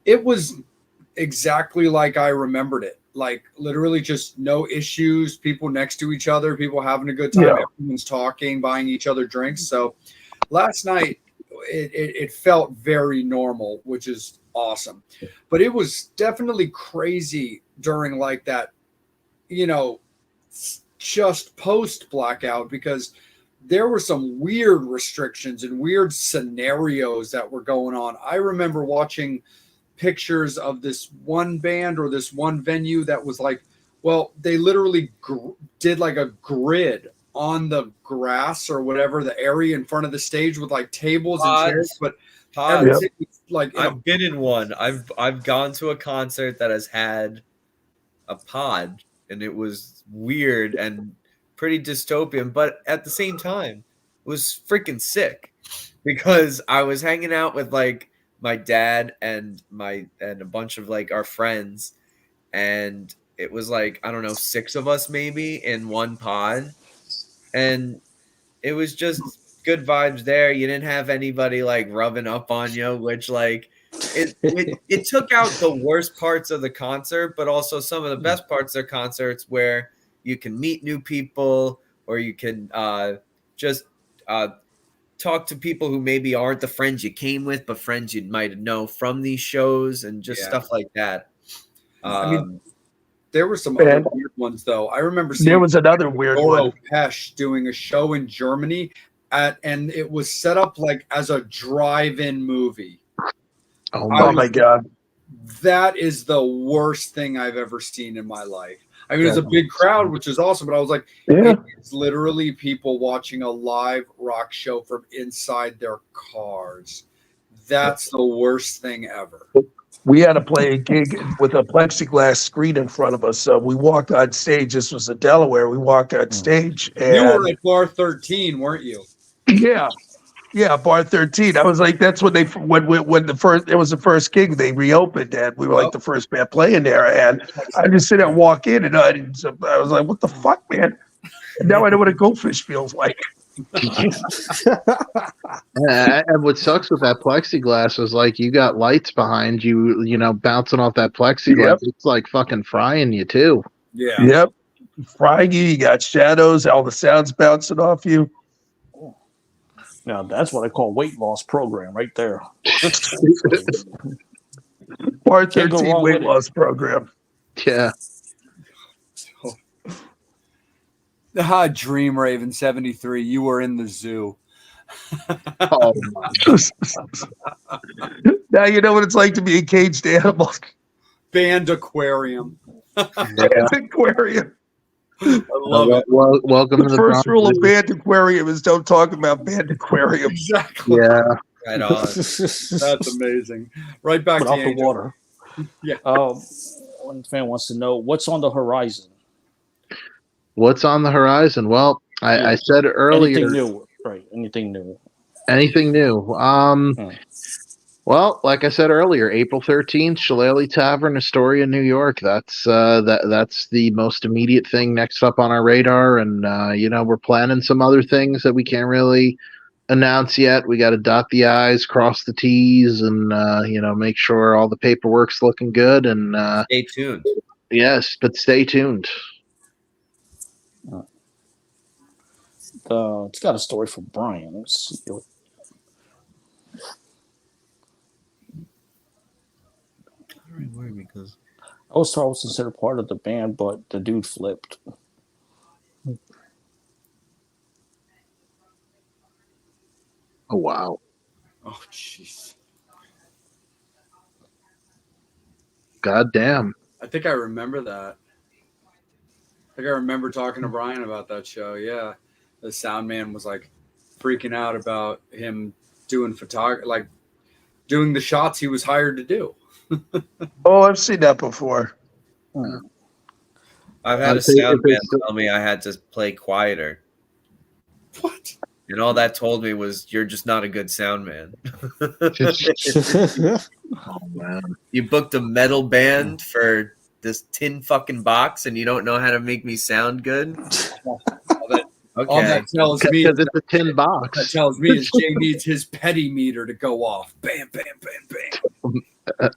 [SPEAKER 1] it was exactly like I remembered it. Like literally just no issues, people next to each other, people having a good time, everyone's talking, buying each other drinks. So last night it felt very normal, which is awesome. But it was definitely crazy during like that, you know, just post blackout, because there were some weird restrictions and weird scenarios that were going on. I remember watching pictures of this one band or this one venue that was like, well, they literally did like a grid on the grass or whatever, the area in front of the stage with like tables and chairs, but everything was like
[SPEAKER 5] I've been in one. I've gone to a concert that has had a pod, and it was weird and pretty dystopian, but at the same time it was freaking sick, because I was hanging out with like my dad and a bunch of like our friends, and it was like, I don't know, 6 of us maybe in one pod, and it was just good vibes there. You didn't have anybody like rubbing up on you, which like it took out the worst parts of the concert, but also some of the best parts of concerts where you can meet new people, or you can just talk to people who maybe aren't the friends you came with, but friends you might know from these shows, and just stuff like that.
[SPEAKER 1] I mean, there were some other weird ones though. I remember seeing
[SPEAKER 2] there was another weird one.
[SPEAKER 1] Pesh doing a show in Germany and it was set up like as a drive-in movie.
[SPEAKER 2] Oh my God.
[SPEAKER 1] That is the worst thing I've ever seen in my life. I mean, it's a big crowd, which is awesome, but I was like, it's literally people watching a live rock show from inside their cars. That's the worst thing ever.
[SPEAKER 2] We had to play a gig with a plexiglass screen in front of us. So we walked on stage. This was in Delaware. We walked on stage. And
[SPEAKER 1] you were at Bar 13, weren't you?
[SPEAKER 2] Yeah, Bar 13. I was like, that's when it was the first gig they reopened, and we were like the first band playing there. And I just sit there and walk in, and I was like, what the fuck, man? And now I know what a goldfish feels like.
[SPEAKER 3] And what sucks with that plexiglass is like you got lights behind you, you know, bouncing off that plexiglass. It's like fucking frying you too.
[SPEAKER 1] Yeah.
[SPEAKER 2] Yep. Frying you. You got shadows, all the sounds bouncing off you.
[SPEAKER 4] Now that's what I call weight loss program right there.
[SPEAKER 2] Bar 13 weight loss program.
[SPEAKER 3] Yeah.
[SPEAKER 1] Dream Raven 73. You were in the zoo.
[SPEAKER 3] Oh,
[SPEAKER 2] now you know what it's like to be a caged animal.
[SPEAKER 1] Band aquarium.
[SPEAKER 2] Band aquarium.
[SPEAKER 1] I love it.
[SPEAKER 3] Welcome to the
[SPEAKER 2] first rule of band aquarium is don't talk about band aquarium.
[SPEAKER 1] Exactly.
[SPEAKER 3] Yeah.
[SPEAKER 5] Right on.
[SPEAKER 1] That's amazing. Right back to
[SPEAKER 4] off the
[SPEAKER 1] Angel.
[SPEAKER 4] water.
[SPEAKER 1] Yeah.
[SPEAKER 4] One fan wants to know what's on the horizon.
[SPEAKER 3] What's on the horizon? Well, I said earlier.
[SPEAKER 4] Anything new? Right. Anything new?
[SPEAKER 3] Anything new? Well, like I said earlier, April 13th, Shillelagh Tavern, Astoria, New York. That's the most immediate thing next up on our radar, and you know, we're planning some other things that we can't really announce yet. We got to dot the I's, cross the T's, and you know, make sure all the paperwork's looking good. And
[SPEAKER 5] stay tuned.
[SPEAKER 3] Yes, but stay tuned.
[SPEAKER 4] It's got a story from Brian. Let's see.
[SPEAKER 5] Because
[SPEAKER 4] I was considered part of the band, but the dude flipped.
[SPEAKER 3] Oh wow!
[SPEAKER 1] Oh jeez.
[SPEAKER 3] God damn!
[SPEAKER 1] I think I remember that. I think I remember talking to Brian about that show. Yeah, the sound man was like freaking out about him doing like doing the shots he was hired to do.
[SPEAKER 2] Oh, I've seen that before.
[SPEAKER 5] I've had a sound man tell me I had to play quieter.
[SPEAKER 1] What?
[SPEAKER 5] And all that told me was, you're just not a good sound man.
[SPEAKER 3] Oh man!
[SPEAKER 5] You booked a metal band for this tin fucking box and you don't know how to make me sound good?
[SPEAKER 1] All that tells me
[SPEAKER 3] Because it's a tin box.
[SPEAKER 1] that tells me is Jay needs his petty meter to go off. Bam, bam, bam, bam.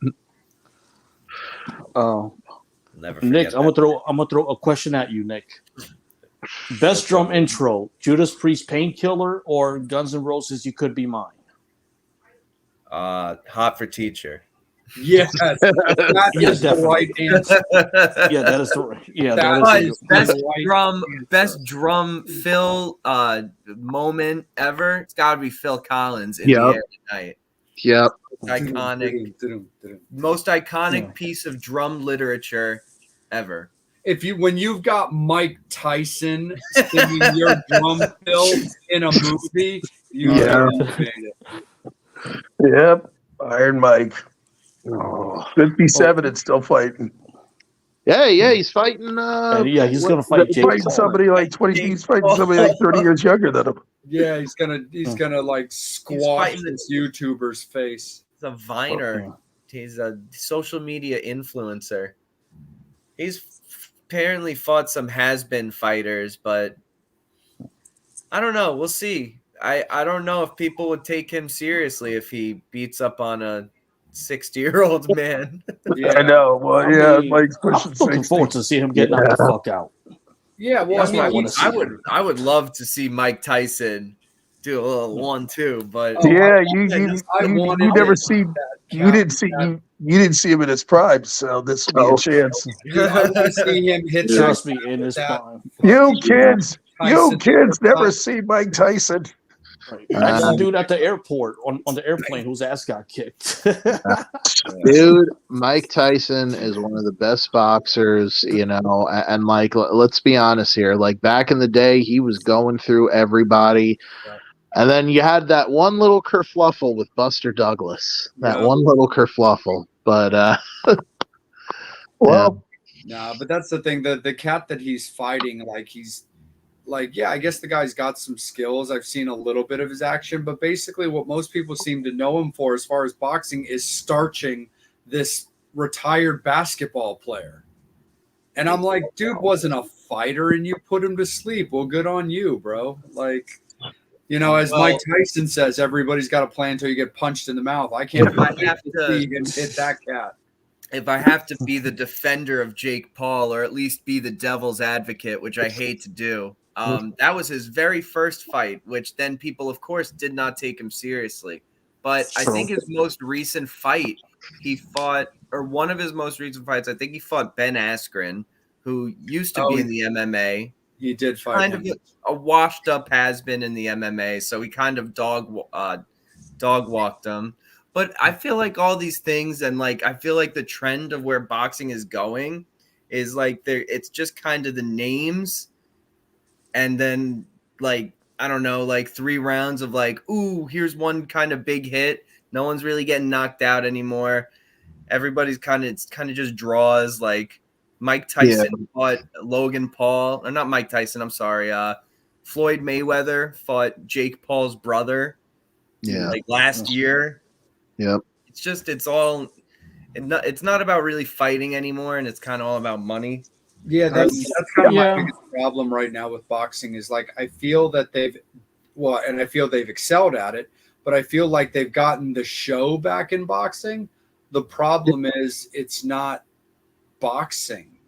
[SPEAKER 5] Never
[SPEAKER 4] Nick,
[SPEAKER 5] forget
[SPEAKER 4] I'm gonna throw a question at you, Nick. Best drum intro: Judas Priest "Painkiller" or Guns N' Roses "You Could Be Mine"?
[SPEAKER 5] Hot for Teacher.
[SPEAKER 1] Yes, that
[SPEAKER 4] Yeah,
[SPEAKER 1] is the
[SPEAKER 4] definitely.
[SPEAKER 1] right answer.
[SPEAKER 4] Yeah, that is the right. Yeah,
[SPEAKER 1] That
[SPEAKER 4] that is
[SPEAKER 1] is
[SPEAKER 4] the
[SPEAKER 5] best
[SPEAKER 1] right
[SPEAKER 5] drum,
[SPEAKER 1] answer.
[SPEAKER 5] best drum fill moment ever. It's got to be Phil Collins in
[SPEAKER 3] Yep.
[SPEAKER 5] the air tonight.
[SPEAKER 3] Yep.
[SPEAKER 5] Iconic,
[SPEAKER 1] If
[SPEAKER 5] most iconic
[SPEAKER 4] Yeah.
[SPEAKER 5] piece of drum literature ever.
[SPEAKER 1] when you've got Mike Tyson singing your drum fill in a movie, you
[SPEAKER 3] Yeah.
[SPEAKER 1] know you made it.
[SPEAKER 2] Yep. Iron Mike.
[SPEAKER 3] Oh.
[SPEAKER 2] 57 and still fighting.
[SPEAKER 3] Yeah, he's fighting.
[SPEAKER 4] And yeah, he's gonna fight Jake
[SPEAKER 2] Fighting
[SPEAKER 4] Paul.
[SPEAKER 2] somebody like 20. He's fighting somebody like 30 years younger than him.
[SPEAKER 1] Yeah, he's gonna like squash
[SPEAKER 5] fighting the-
[SPEAKER 1] this YouTuber's face.
[SPEAKER 5] He's a viner. He's a social media influencer. He's apparently fought some has-been fighters, but I don't know. We'll see. I don't know if people would take him seriously if he beats up on a 60-year-old man.
[SPEAKER 1] Yeah,
[SPEAKER 2] I know. Well,
[SPEAKER 4] I
[SPEAKER 2] yeah,
[SPEAKER 4] mean,
[SPEAKER 2] Mike's
[SPEAKER 4] I'm
[SPEAKER 2] pushing
[SPEAKER 4] looking
[SPEAKER 2] 60.
[SPEAKER 4] forward to see him get knocked the fuck out.
[SPEAKER 1] yeah. Well,
[SPEAKER 4] That's
[SPEAKER 1] I
[SPEAKER 4] what I
[SPEAKER 1] mean,
[SPEAKER 4] wanna
[SPEAKER 1] he's-
[SPEAKER 4] see.
[SPEAKER 5] I would love to see Mike Tyson do a little 1-2, but
[SPEAKER 1] Oh,
[SPEAKER 2] Yeah,
[SPEAKER 1] I
[SPEAKER 2] you
[SPEAKER 1] wanted
[SPEAKER 2] never
[SPEAKER 1] it.
[SPEAKER 2] see
[SPEAKER 1] that
[SPEAKER 2] you didn't
[SPEAKER 1] count.
[SPEAKER 2] see you didn't see him in his prime, so this will be a chance.
[SPEAKER 1] Dude, I want to see him hit that.
[SPEAKER 4] Trust me, in his
[SPEAKER 1] that
[SPEAKER 4] prime.
[SPEAKER 2] You kids
[SPEAKER 1] Tyson
[SPEAKER 2] never
[SPEAKER 1] uppercut.
[SPEAKER 2] see Mike Tyson.
[SPEAKER 4] Right. That's the dude at the airport on the airplane whose ass got kicked.
[SPEAKER 3] Dude, Mike Tyson is one of the best boxers, and like, let's be honest here. Like, back in the day, he was going through everybody.
[SPEAKER 1] Yeah.
[SPEAKER 3] And then you had that one little kerfluffle with Buster Douglas. That
[SPEAKER 1] Yeah.
[SPEAKER 3] one little kerfluffle. But,
[SPEAKER 2] Well,
[SPEAKER 1] Nah, but that's the thing. The cat that he's fighting, yeah, I guess the guy's got some skills. I've seen a little bit of his action, but basically what most people seem to know him for as far as boxing is starching this retired basketball player. And I'm like, dude wasn't a fighter and you put him to sleep. Well, good on you, bro. Like, as Mike Tyson says, everybody's got a plan until you get punched in the mouth. I can't see him hit that cat.
[SPEAKER 5] if I have to be the defender of Jake Paul, or at least be the devil's advocate, which I hate to do, that was his very first fight, which then people, of course, did not take him seriously. But I think his most recent fight, he fought, or one of his most recent fights, I think he fought Ben Askren, who used to be in the MMA.
[SPEAKER 1] He did fight
[SPEAKER 5] Kind
[SPEAKER 1] him.
[SPEAKER 5] of a washed up has-been in the MMA, so he kind of dog walked him. But I feel like all these things, and like I feel like the trend of where boxing is going is like it's just kind of the names, and then like I don't know, like 3 rounds of like, ooh, here's one kind of big hit. No one's really getting knocked out anymore. Everybody's kind of just draws. Like Mike Tyson fought Logan Paul, or not Mike Tyson. I'm sorry. Floyd Mayweather fought Jake Paul's brother.
[SPEAKER 3] Yeah.
[SPEAKER 5] Like last year.
[SPEAKER 3] Yep.
[SPEAKER 5] It's not about really fighting anymore, and it's kind of all about money.
[SPEAKER 1] Yeah, that's kind of my biggest problem right now with boxing is like I feel that they've excelled at it, but I feel like they've gotten the show back in boxing. The problem is it's not boxing,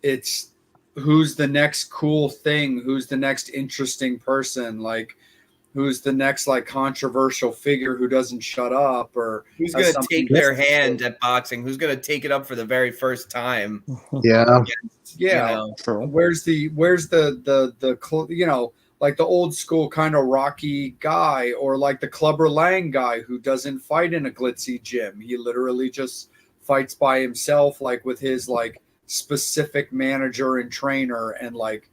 [SPEAKER 1] it's who's the next cool thing, who's the next interesting person, like who's the next like controversial figure who doesn't shut up, or
[SPEAKER 5] who's going to take their hand at boxing, who's going to take it up for the very first time. Where's the like the old school kind of Rocky guy, or like the Clubber Lang guy who doesn't fight in a glitzy gym. He literally just fights by himself, like with his like specific manager and trainer, and like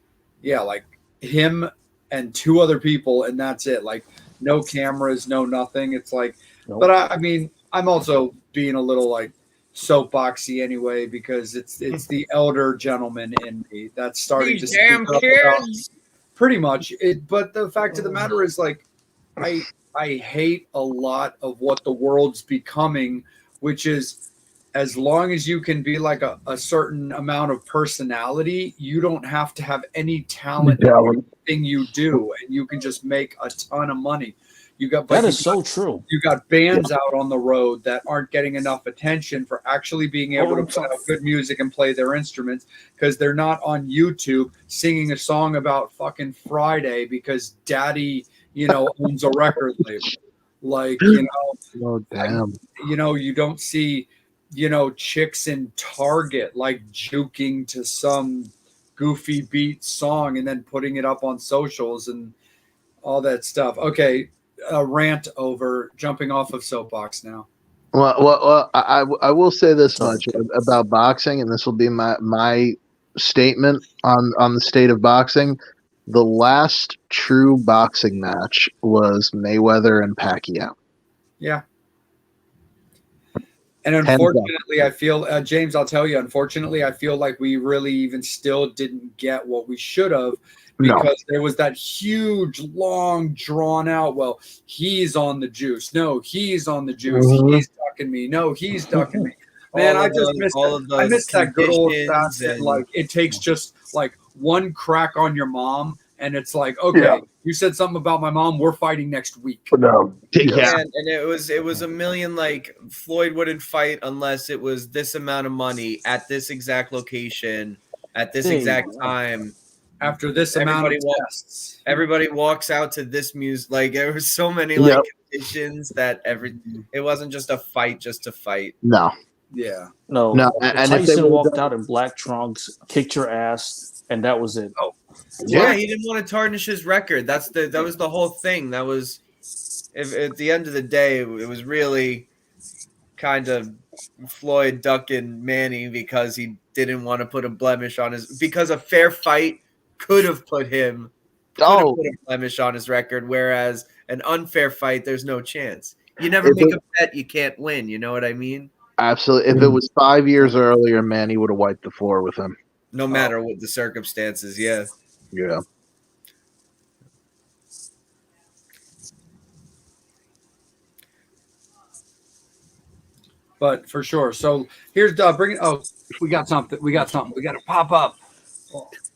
[SPEAKER 5] him and 2 other people, and that's it. Like no cameras, no nothing. It's like, but I mean, I'm also being a little like soapboxy anyway, because it's the elder gentleman in me that's starting to speak up about pretty much it. But the fact of the matter is, like, I hate a lot of what the world's becoming, which is
[SPEAKER 1] as long as you can be like a certain amount of personality, you don't have to have any talent in anything you do, and you can just make a ton of money. You got
[SPEAKER 4] That is so true.
[SPEAKER 1] You got bands out on the road that aren't getting enough attention for actually being able to put out good music and play their instruments because they're not on YouTube singing a song about fucking Friday because daddy, owns a record label. Like,
[SPEAKER 3] Oh, damn.
[SPEAKER 1] You don't see, chicks in Target like juking to some goofy beat song and then putting it up on socials and all that stuff. Okay. Rant over, jumping off of soapbox now.
[SPEAKER 3] Well, I will say this much about boxing, and this will be my statement on the state of boxing. The last true boxing match was Mayweather and Pacquiao.
[SPEAKER 1] Yeah. And unfortunately, I feel, James, I'll tell you, unfortunately, I feel like we really even still didn't get what we should have because there was that huge, long, drawn out, well, he's on the juice. No, he's on the juice. He's ducking me. No, he's ducking me. Man, I just missed I missed that good old fashioned, like, it takes just like one crack on your mom. And it's like, okay, you said something about my mom. We're fighting next week.
[SPEAKER 2] No.
[SPEAKER 5] Yeah, and it was a million. Like Floyd wouldn't fight unless it was this amount of money at this exact location at this exact time.
[SPEAKER 1] After this amount of tests,
[SPEAKER 5] everybody walks out to this music. Like there were so many like conditions that it wasn't just a fight just to fight.
[SPEAKER 3] No.
[SPEAKER 1] Yeah.
[SPEAKER 4] No. And Tyson walked out in black trunks, kicked your ass, and that was it.
[SPEAKER 1] Oh.
[SPEAKER 5] Yeah, he didn't want to tarnish his record. That was the whole thing. That was, at the end of the day, it was really kind of Floyd ducking Manny because he didn't want to put a blemish on because a fair fight could have put a blemish on his record, whereas an unfair fight, there's no chance. You never make a bet you can't win. You know what I mean?
[SPEAKER 3] Absolutely. If it was 5 years earlier, Manny would have wiped the floor with him.
[SPEAKER 5] No matter what the circumstances, yeah.
[SPEAKER 3] Yeah.
[SPEAKER 1] But for sure. So here's bring it. Oh, we got something. We got to pop up.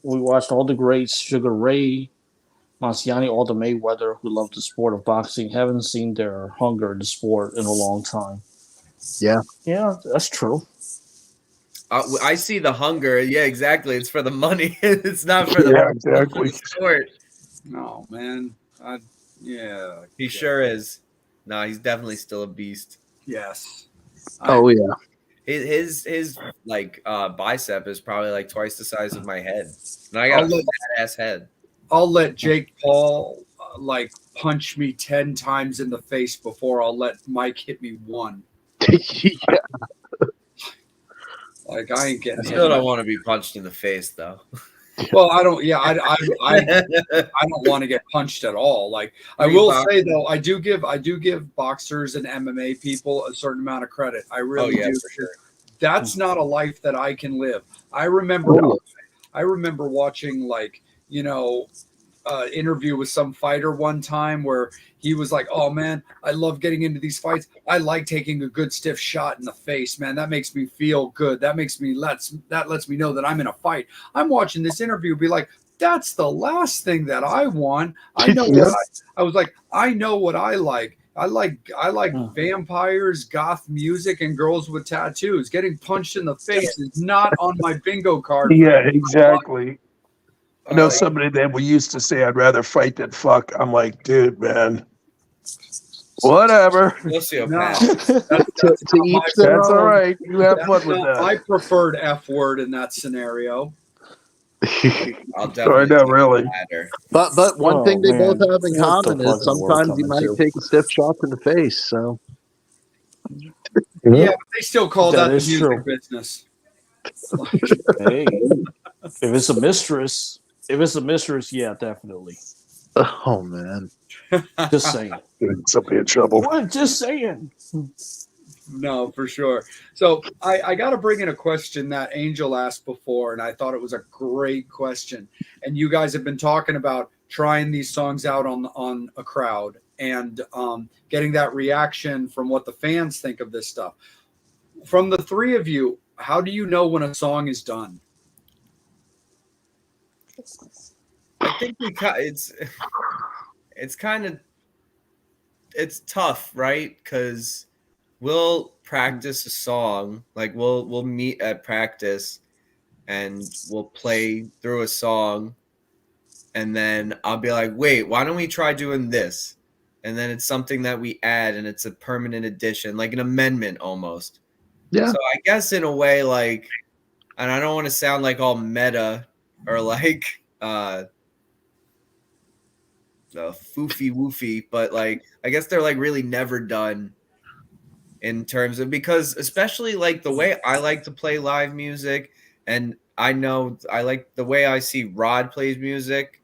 [SPEAKER 4] We watched all the greats: Sugar Ray, Marciani, all the Mayweather who love the sport of boxing. Haven't seen their hunger in the sport in a long time.
[SPEAKER 3] Yeah.
[SPEAKER 4] Yeah, that's true.
[SPEAKER 5] I see the hunger. Yeah, exactly. It's for the money. It's not for the sport.
[SPEAKER 1] No, man.
[SPEAKER 5] He sure is. No, he's definitely still a beast.
[SPEAKER 1] Yes.
[SPEAKER 3] Oh yeah.
[SPEAKER 5] His like bicep is probably like twice the size of my head, and I got a fat ass head.
[SPEAKER 1] I'll let Jake Paul like punch me 10 times in the face before I'll let Mike hit me one.
[SPEAKER 3] Yeah.
[SPEAKER 1] Like I ain't getting.
[SPEAKER 5] I still don't want to be punched in the face though.
[SPEAKER 1] Well, I don't. Yeah, I don't want to get punched at all. Like I will say though, I do give boxers and MMA people a certain amount of credit. I really do.
[SPEAKER 5] For sure.
[SPEAKER 1] That's not a life that I can live. I remember watching like interview with some fighter one time where he was like, oh man, I love getting into these fights. I like taking a good stiff shot in the face, man. That makes me feel good. That lets me know that I'm in a fight. I'm watching this interview be like, that's the last thing that I want. I know I was like, I know what I like. I like vampires, goth music, and girls with tattoos. Getting punched in the face is not on my bingo card.
[SPEAKER 2] Yeah, exactly. I know somebody that we used to say, I'd rather fight than fuck. I'm like, dude, man, whatever.
[SPEAKER 5] Sociopath.
[SPEAKER 2] That's all right. You have fun with that.
[SPEAKER 1] I preferred F word in that scenario.
[SPEAKER 5] I'll definitely
[SPEAKER 2] really.
[SPEAKER 3] But one thing they both have in common is sometimes you might take a stiff shot in the face. So
[SPEAKER 1] yeah, but they still call that the music business.
[SPEAKER 4] Hey, if it's a mistress, yeah, definitely.
[SPEAKER 3] Oh man,
[SPEAKER 4] just saying.
[SPEAKER 2] Somebody in trouble.
[SPEAKER 4] What? Just saying.
[SPEAKER 1] No, for sure. So I got to bring in a question that Angel asked before, and I thought it was a great question. And you guys have been talking about trying these songs out on a crowd and getting that reaction from what the fans think of this stuff. from the three of you, how do you know when a song is done?
[SPEAKER 5] I think it's kind of it's tough, right? Because we'll practice a song, like we'll meet at practice, and we'll play through a song, and then I'll be like, wait, why don't we try doing this? And then it's something that we add, and it's a permanent addition, like an amendment almost.
[SPEAKER 3] Yeah.
[SPEAKER 5] So I guess in a way, like, and I don't want to sound like all meta or like foofy woofy, but like I guess they're like really never done in terms of, because especially like the way I like to play live music, and I know I like the way I see Rod plays music.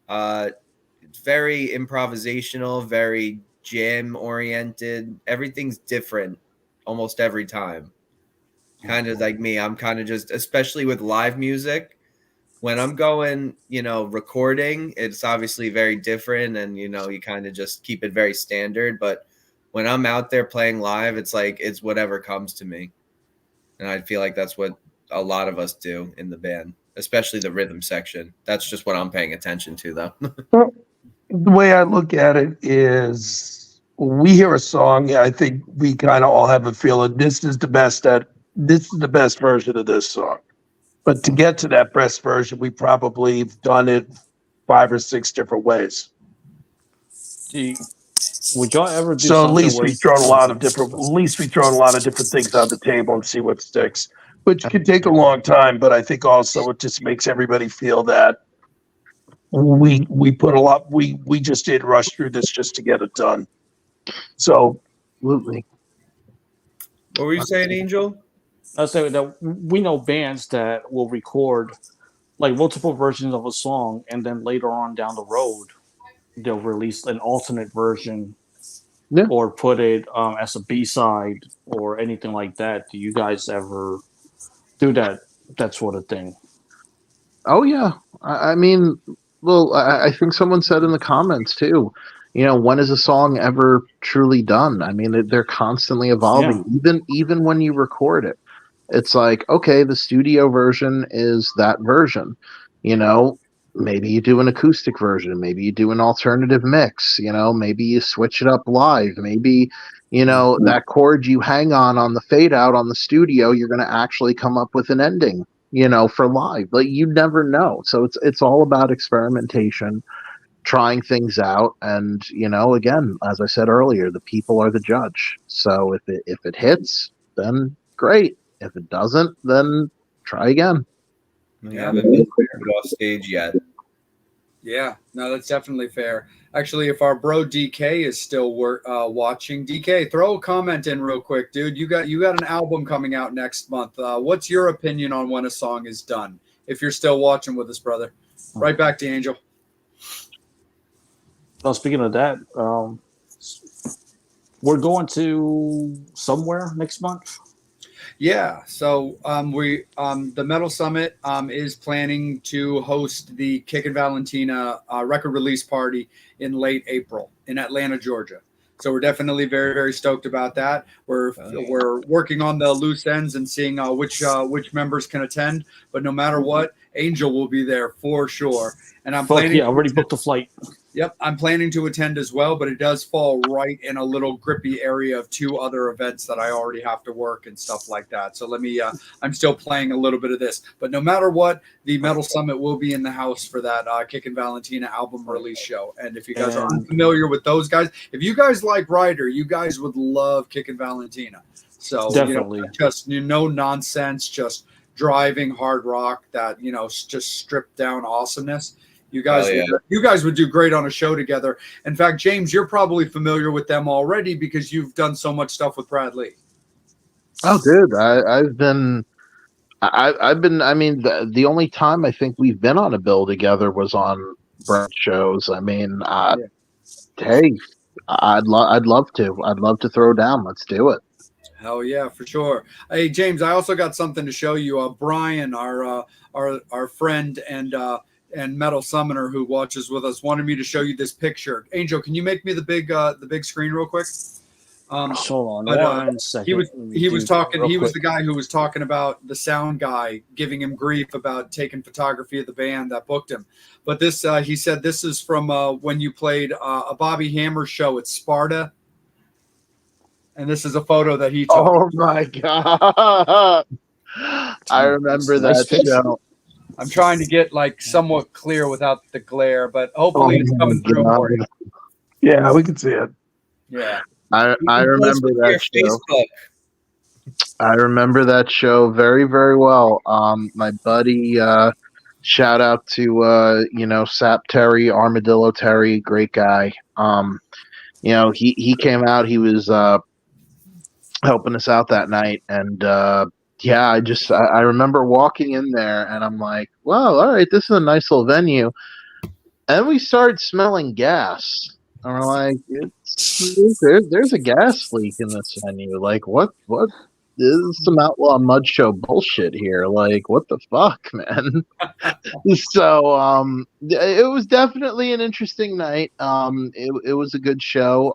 [SPEAKER 5] It's very improvisational, very jam oriented. Everything's different almost every time. Kind of like me. I'm kind of just, especially with live music, when I'm going, recording, it's obviously very different, and you kind of just keep it very standard. But when I'm out there playing live, it's like it's whatever comes to me. And I feel like that's what a lot of us do in the band, especially the rhythm section. That's just what I'm paying attention to, though.
[SPEAKER 2] Well, the way I look at it is when we hear a song, I think we kind of all have a feeling this is the best version of this song. But to get to that best version, we probably have done it 5 or 6 different ways.
[SPEAKER 4] Would y'all ever do
[SPEAKER 2] So at
[SPEAKER 4] something
[SPEAKER 2] least
[SPEAKER 4] where
[SPEAKER 2] we've thrown a lot of different things on the table and see what sticks, which can take a long time. But I think also it just makes everybody feel that we put a lot. We just did rush through this just to get it done. So
[SPEAKER 3] Absolutely.
[SPEAKER 5] What were you saying, Angel?
[SPEAKER 4] I say that we know bands that will record like multiple versions of a song, and then later on down the road, they'll release an alternate version,
[SPEAKER 3] Yeah.
[SPEAKER 4] or put it as a B-side or anything like that. Do you guys ever do that sort of thing?
[SPEAKER 3] Oh yeah. I mean, well, I think someone said in the comments too. When is a song ever truly done? I mean, they're constantly evolving. Even when you record it, it's like, okay, the studio version is that version. Maybe you do an acoustic version. Maybe you do an alternative mix. Maybe you switch it up live. Maybe that chord you hang on the fade out on the studio, you're going to actually come up with an ending for live. Like, you never know. So it's all about experimentation, trying things out, and again, as I said earlier, the people are the judge. So if it hits, then great. If it doesn't, then try again.
[SPEAKER 5] We haven't been off stage yet.
[SPEAKER 1] Yeah, no, that's definitely fair. Actually, if our bro DK is still watching, DK, throw a comment in real quick, dude. You got an album coming out next month. What's your opinion on when a song is done? If you're still watching with us, brother. Right back to Angel.
[SPEAKER 4] Well, speaking of that, we're going to somewhere next month.
[SPEAKER 1] Yeah, so the Metal Summit is planning to host the Kickin' Valentina record release party in late April in Atlanta, Georgia. So we're definitely very, very stoked about that. We're working on the loose ends and seeing which members can attend. But no matter what, Angel will be there for sure. And I'm planning.
[SPEAKER 4] Yeah, I already booked a flight.
[SPEAKER 1] Yep, I'm planning to attend as well, but it does fall right in a little grippy area of 2 other events that I already have to work and stuff like that. So I'm still playing a little bit of this. But no matter what, the Metal Summit will be in the house for that Kickin' Valentina album release show. And if you guys are unfamiliar with those guys, if you guys like Ryder, you guys would love Kickin' Valentina. So
[SPEAKER 4] definitely,
[SPEAKER 1] just no nonsense, just driving hard rock that, just stripped down awesomeness. You guys would do great on a show together. In fact, James, you're probably familiar with them already because you've done so much stuff with Brad Lee.
[SPEAKER 3] Oh, dude, I've been. I mean, the only time I think we've been on a bill together was on Brad shows. I mean, hey, I'd love to throw down. Let's do it.
[SPEAKER 1] Hell yeah, for sure. Hey, James, I also got something to show you. Brian, our friend and Metal Summoner who watches with us, wanted me to show you this picture. Angel, can you make me the big screen real quick?
[SPEAKER 4] Hold on
[SPEAKER 1] But
[SPEAKER 4] one second.
[SPEAKER 1] he was
[SPEAKER 4] Let me
[SPEAKER 1] he was
[SPEAKER 4] do
[SPEAKER 1] talking.
[SPEAKER 4] real
[SPEAKER 1] He was
[SPEAKER 4] quick.
[SPEAKER 1] the guy who was talking about the sound guy giving him grief about taking photography of the band that booked him. But this, he said, this is from when you played a Bobby Hammer show at Sparta, and this is a photo that he took.
[SPEAKER 3] Oh my god! I remember
[SPEAKER 4] Nice
[SPEAKER 3] that
[SPEAKER 4] picture.
[SPEAKER 3] show.
[SPEAKER 1] I'm trying to get like somewhat clear without the glare, but
[SPEAKER 3] Oh
[SPEAKER 1] hopefully it's
[SPEAKER 3] my
[SPEAKER 1] coming through for you.
[SPEAKER 3] god!
[SPEAKER 2] Yeah, we can see it.
[SPEAKER 1] Yeah.
[SPEAKER 3] I
[SPEAKER 5] You can post
[SPEAKER 3] remember
[SPEAKER 5] it to
[SPEAKER 3] that
[SPEAKER 5] your
[SPEAKER 3] show.
[SPEAKER 5] Facebook.
[SPEAKER 3] I remember that show very, very well. My buddy, shout out to Sap Terry, Armadillo Terry, great guy. He came out. He was helping us out that night, and yeah, I remember walking in there, and I'm like, wow, all right, this is a nice little venue. And we started smelling gas. And we're like, there's a gas leak in this venue. Like, what? This is some outlaw mud show bullshit here. Like, what the fuck, man? So, it was definitely an interesting night. It was a good show.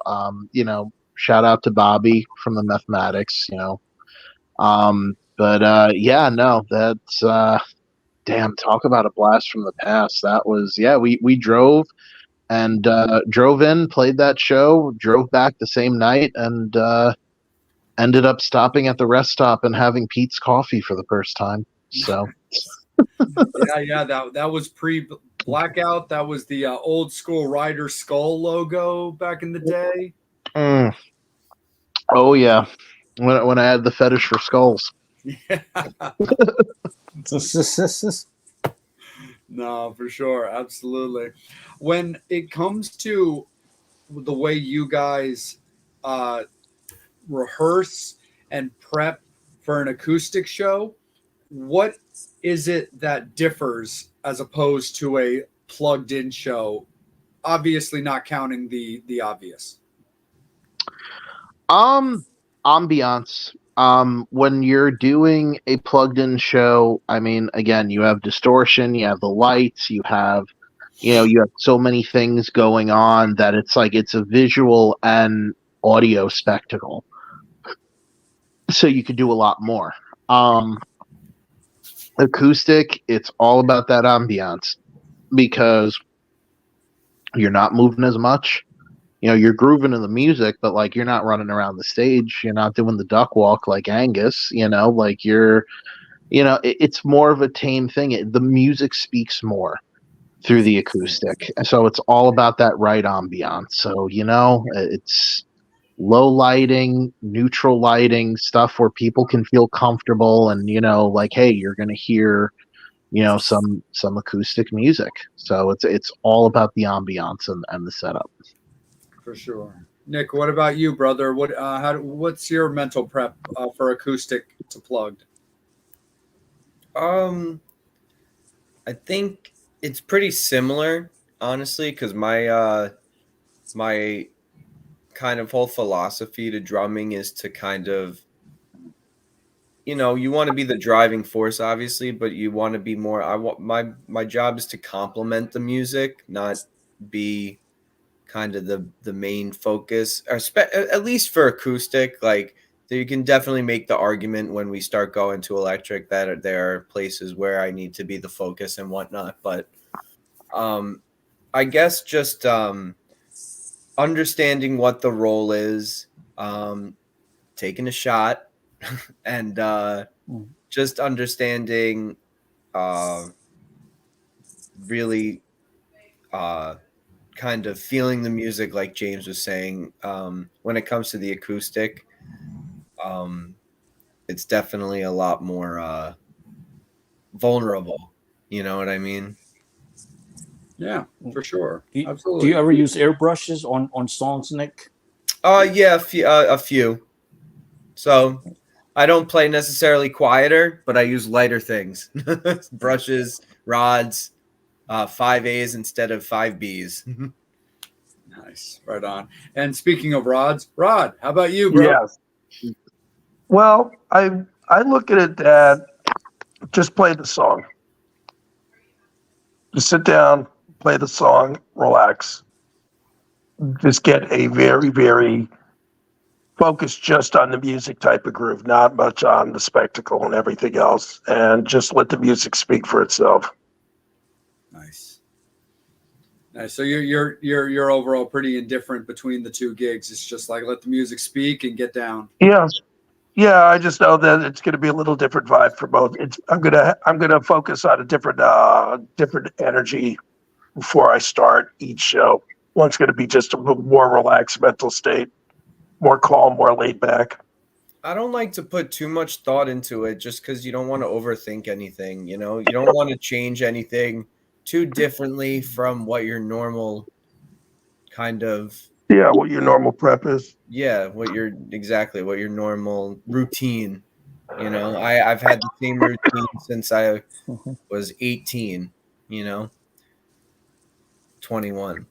[SPEAKER 3] Shout out to Bobby from the Mathematics. But yeah, no, that's damn. Talk about a blast from the past. That was yeah. We drove and drove in, played that show, drove back the same night, and ended up stopping at the rest stop and having Pete's coffee for the first time. So
[SPEAKER 1] Yeah. That was pre blackout. That was the old school Ryder skull logo back in the day.
[SPEAKER 3] mm. Oh yeah, when I had the fetish for skulls.
[SPEAKER 1] Yeah. No, for sure. Absolutely. When it comes to the way you guys rehearse and prep for an acoustic show, what is it that differs as opposed to a plugged in show? Obviously not counting the obvious.
[SPEAKER 3] Ambiance. When you're doing a plugged in show, I mean, again, you have distortion, you have the lights, you have so many things going on that it's like it's a visual and audio spectacle. So you could do a lot more. Acoustic, it's all about that ambiance because you're not moving as much. You're grooving to the music, but like you're not running around the stage. You're not doing the duck walk like Angus. Like it's more of a tame thing. The music speaks more through the acoustic, so it's all about that right ambiance. So it's low lighting, neutral lighting, stuff where people can feel comfortable, and like, hey, you're gonna hear some acoustic music. So it's all about the ambiance and the setup.
[SPEAKER 1] For sure. Nick, what about you, brother? What's your mental prep for acoustic to plugged?
[SPEAKER 5] I think it's pretty similar, honestly, because my kind of whole philosophy to drumming is to kind of, you want to be the driving force, obviously, but you want to be more. I want my job is to complement the music, not be kind of the main focus, or at least for acoustic. Like, you can definitely make the argument when we start going to electric that there are places where I need to be the focus and whatnot. But I guess just understanding what the role is, taking a shot, and just understanding really kind of feeling the music, like James was saying. When it comes to the acoustic, it's definitely a lot more vulnerable. You know what I mean?
[SPEAKER 1] Yeah, for sure.
[SPEAKER 4] Do
[SPEAKER 1] Absolutely.
[SPEAKER 4] you ever use airbrushes on songs, Nick?
[SPEAKER 5] Yeah, a few. So I don't play necessarily quieter, but I use lighter things, brushes, rods, 5As instead of 5Bs.
[SPEAKER 1] Nice. Right on. And speaking of rods, Rod, how about you, bro?
[SPEAKER 2] Yes. Well, I look at it that just play the song. Just sit down, play the song, relax. Just get a very, very focus just on the music type of groove, not much on the spectacle and everything else, and just let the music speak for itself.
[SPEAKER 1] Nice. Nice. So you're overall pretty indifferent between the two gigs. It's just like let the music speak and get down.
[SPEAKER 2] Yeah. Yeah, I just know that it's going to be a little different vibe for both. I'm gonna focus on a different energy before I start each show. One's going to be just a more relaxed mental state, more calm, more laid back.
[SPEAKER 5] I don't like to put too much thought into it just because you don't want to overthink anything. You know, you don't want to change anything too differently from what your normal kind of
[SPEAKER 2] Yeah, what your normal prep is.
[SPEAKER 5] what your normal routine. You know, I've had the same routine since I was 18. You know, 21.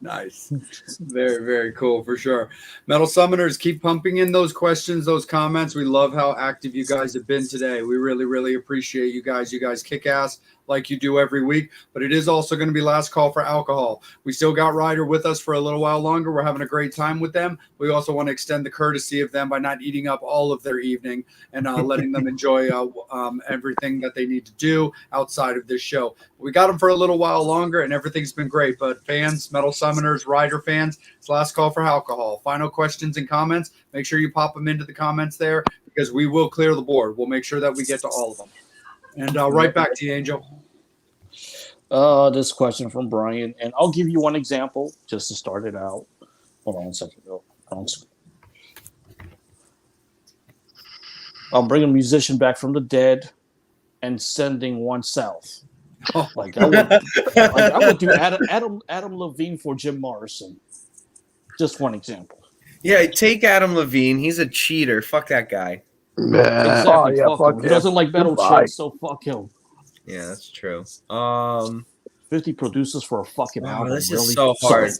[SPEAKER 1] Nice. Very, very cool for sure. Metal Summoners, keep pumping in those questions, those comments. We love how active you guys have been today. We really, really appreciate you guys. You guys kick ass like you do every week, but it is also going to be last call for alcohol. We still got Ryder with us for a little while longer. We're having a great time with them. We also want to extend the courtesy of them by not eating up all of their evening and letting them enjoy everything that they need to do outside of this show. We got them for a little while longer and everything's been great, but fans, Metal Summoners, Ryder fans, it's last call for alcohol. Final questions and comments, make sure you pop them into the comments there because we will clear the board. We'll make sure that we get to all of them. And right back to you, Angel.
[SPEAKER 4] This question from Brian, and I'll give you one example just to start it out. Hold on a second. I'm bringing a musician back from the dead and sending oneself. Like I would do Adam Levine for Jim Morrison. Just one example.
[SPEAKER 5] Yeah, take Adam Levine. He's a cheater. Fuck that guy.
[SPEAKER 4] Exactly.
[SPEAKER 2] Yeah,
[SPEAKER 4] fuck him. He doesn't like metal
[SPEAKER 2] Goodbye.
[SPEAKER 4] shit, so fuck him.
[SPEAKER 5] Yeah, that's true.
[SPEAKER 4] 50 producers for a fucking album.
[SPEAKER 5] This
[SPEAKER 4] really
[SPEAKER 5] is so hard.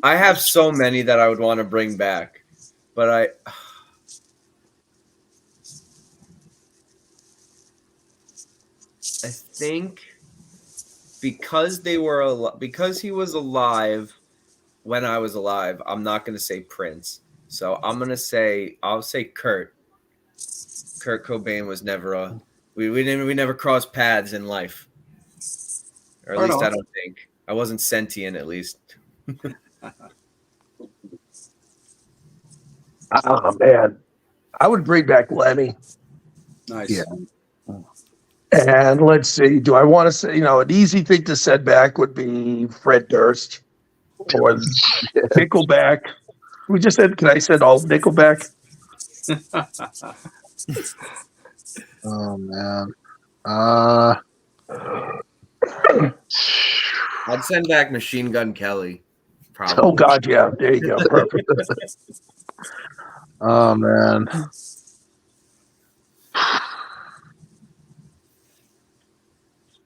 [SPEAKER 5] I have so many that I would want to bring back, but I think because he was alive when I was alive, I'm not going to say Prince. So I'll say Kurt. Kurt Cobain was never we never crossed paths in life. Or at least I don't think. I wasn't sentient at least.
[SPEAKER 2] Oh man, I would bring back Lemmy.
[SPEAKER 1] Nice.
[SPEAKER 2] Yeah. And let's see, do I want to say, an easy thing to send back would be Fred Durst or Nickelback. We just said, can I send all Nickelback?
[SPEAKER 3] Oh man.
[SPEAKER 5] I'd send back Machine Gun Kelly. Probably.
[SPEAKER 2] Oh God, yeah. There you go. Perfect.
[SPEAKER 3] Oh man.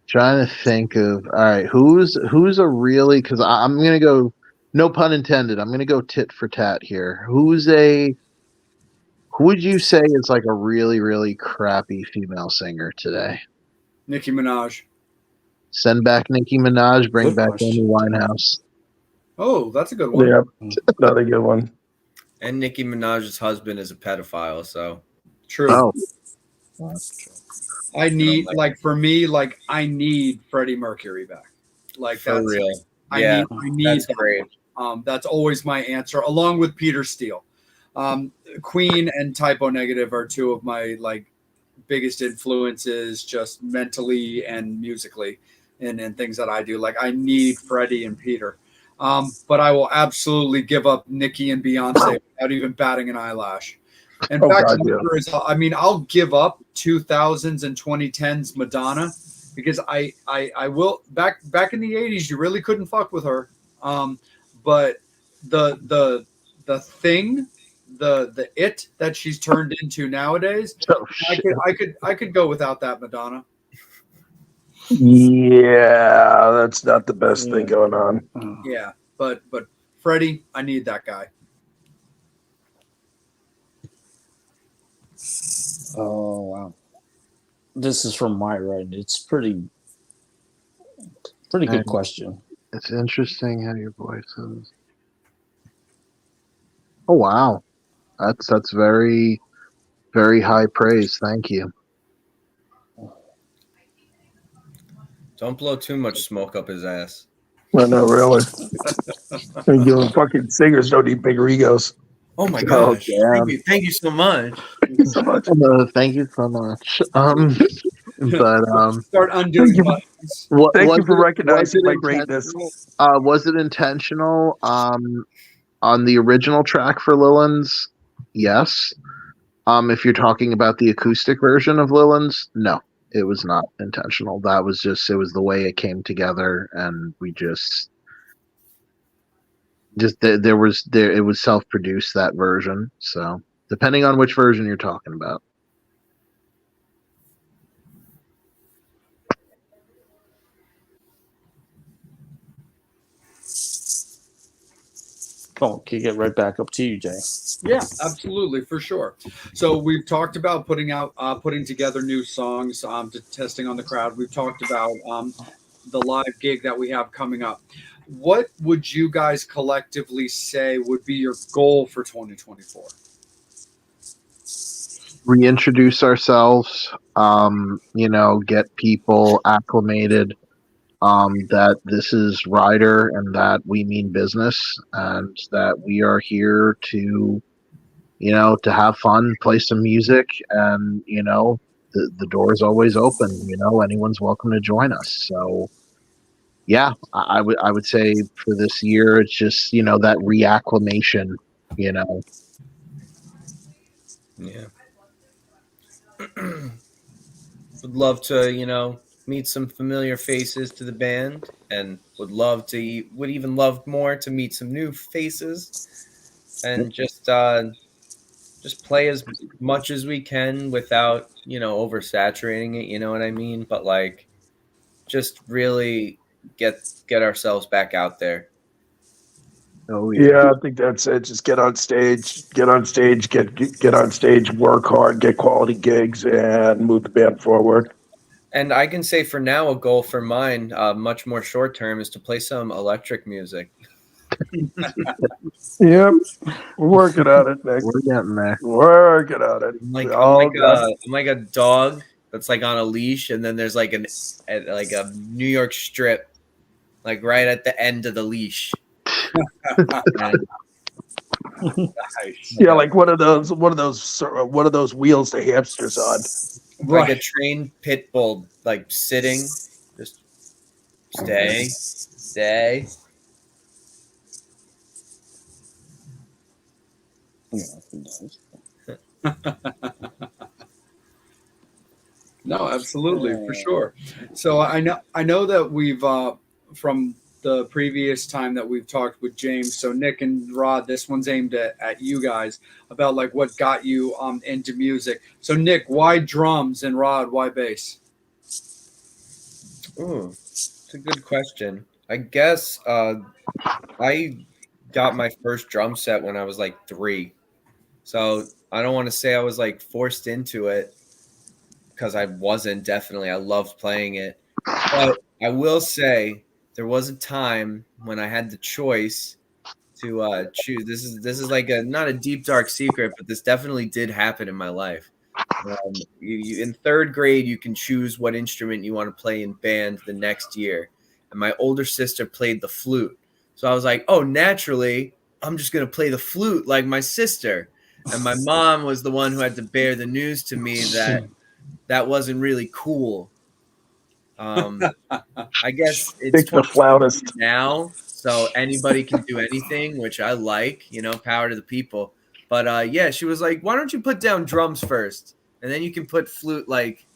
[SPEAKER 3] Trying to think of all right, who's a really, because I'm gonna go, no pun intended, I'm gonna go tit for tat here. Who would you say is like a really, really crappy female singer today?
[SPEAKER 1] Nicki Minaj.
[SPEAKER 3] Send back Nicki Minaj, bring
[SPEAKER 4] Good
[SPEAKER 3] back
[SPEAKER 4] question.
[SPEAKER 3] Amy Winehouse.
[SPEAKER 1] Oh, that's a good one.
[SPEAKER 2] Yeah, another good one.
[SPEAKER 5] And Nicki Minaj's husband is a pedophile, so
[SPEAKER 1] True.
[SPEAKER 3] Oh,
[SPEAKER 1] I need I need Freddie Mercury back. Like
[SPEAKER 5] for
[SPEAKER 1] that's
[SPEAKER 5] real.
[SPEAKER 1] I need
[SPEAKER 5] that's
[SPEAKER 1] that.
[SPEAKER 5] great.
[SPEAKER 1] That's always my answer, along with Peter Steele. Queen and Typo Negative are two of my biggest influences, just mentally and musically, and things that I do. Like I need Freddie and Peter, but I will absolutely give up Nicki and Beyonce without even batting an eyelash. And I'll give up 2000s and 2010s Madonna because I will back in the 80s you really couldn't fuck with her. But the thing, the it that she's turned into nowadays, I could go without that Madonna.
[SPEAKER 2] Yeah, that's not the best thing going on.
[SPEAKER 1] Yeah, but Freddie, I need that guy.
[SPEAKER 4] Oh wow. This is from Myra, and it's pretty good question.
[SPEAKER 3] it's interesting how your voice is. Oh wow, that's very very high praise. Thank you.
[SPEAKER 5] Don't blow too much smoke up his ass.
[SPEAKER 2] No, no, really. Fucking singers don't need bigger egos.
[SPEAKER 5] Oh my
[SPEAKER 3] Oh
[SPEAKER 5] gosh!
[SPEAKER 3] damn.
[SPEAKER 5] Thank you so much.
[SPEAKER 2] Thank you so much.
[SPEAKER 3] Thank you so much. But
[SPEAKER 1] Start
[SPEAKER 2] Thank
[SPEAKER 1] undoing
[SPEAKER 2] you.
[SPEAKER 1] buttons.
[SPEAKER 3] what
[SPEAKER 2] Thank
[SPEAKER 3] was
[SPEAKER 2] you for
[SPEAKER 3] was
[SPEAKER 2] recognizing
[SPEAKER 3] it
[SPEAKER 2] my greatness.
[SPEAKER 3] intentional? Was it intentional? On the original track for Lillan's, yes. If you're talking about the acoustic version of Lillan's, no, it was not intentional. That was just it was the way it came together, and we just there it was self produced that version. So depending on which version you're talking about.
[SPEAKER 4] Oh, kick it right back up to you, Jay.
[SPEAKER 1] Yeah, absolutely, for sure. So we've talked about putting together new songs, testing on the crowd. We've talked about the live gig that we have coming up. What would you guys collectively say would be your goal for 2024?
[SPEAKER 3] Reintroduce ourselves, get people acclimated, that this is Ryder and that we mean business and that we are here to, to have fun, play some music, and, the door is always open, anyone's welcome to join us. So, yeah, I would say for this year, it's just, that reacclimation, you know.
[SPEAKER 5] Yeah. Would love to, meet some familiar faces to the band, and would even love more to meet some new faces, and just play as much as we can without, oversaturating it. You know what I mean? But like, just really get ourselves back out there.
[SPEAKER 3] Oh,
[SPEAKER 2] Yeah, I think that's it. Just get on stage, get on stage, work hard, get quality gigs, and move the band forward.
[SPEAKER 5] And I can say for now, a goal for mine, much more short term, is to play some electric music.
[SPEAKER 2] Yep, we're working on it, Nick.
[SPEAKER 3] we're getting there.
[SPEAKER 2] We're working on it.
[SPEAKER 5] I'm like a dog that's like on a leash, and then there's like like a New York strip, like right at the end of the leash. And,
[SPEAKER 1] Nice.
[SPEAKER 2] Yeah, like one of those wheels the hamsters on.
[SPEAKER 5] like a
[SPEAKER 1] Right.
[SPEAKER 5] trained pit bull, like sitting, just stay.
[SPEAKER 1] No, absolutely, for sure. So I know that we've from the previous time that we've talked with James. So Nick and Rod, this one's aimed at you guys about like what got you into music. So Nick, why drums, and Rod, why bass?
[SPEAKER 5] Ooh, it's a good question. I guess I got my first drum set when I was like 3. So I don't want to say I was like forced into it, because I wasn't. Definitely, I loved playing it. But I will say there was a time when I had the choice to choose. This is like a not a deep dark secret, but this definitely did happen in my life. In 3rd grade, you can choose what instrument you want to play in band the next year, and my older sister played the flute. So I was like, oh, naturally, I'm just gonna play the flute like my sister. And my mom was the one who had to bear the news to me that that wasn't really cool. Um, I guess it's
[SPEAKER 2] Pick the
[SPEAKER 5] 2022
[SPEAKER 2] flautist.
[SPEAKER 5] now, so anybody can do anything, which I like, power to the people. But yeah, she was like, why don't you put down drums first? And then you can put flute like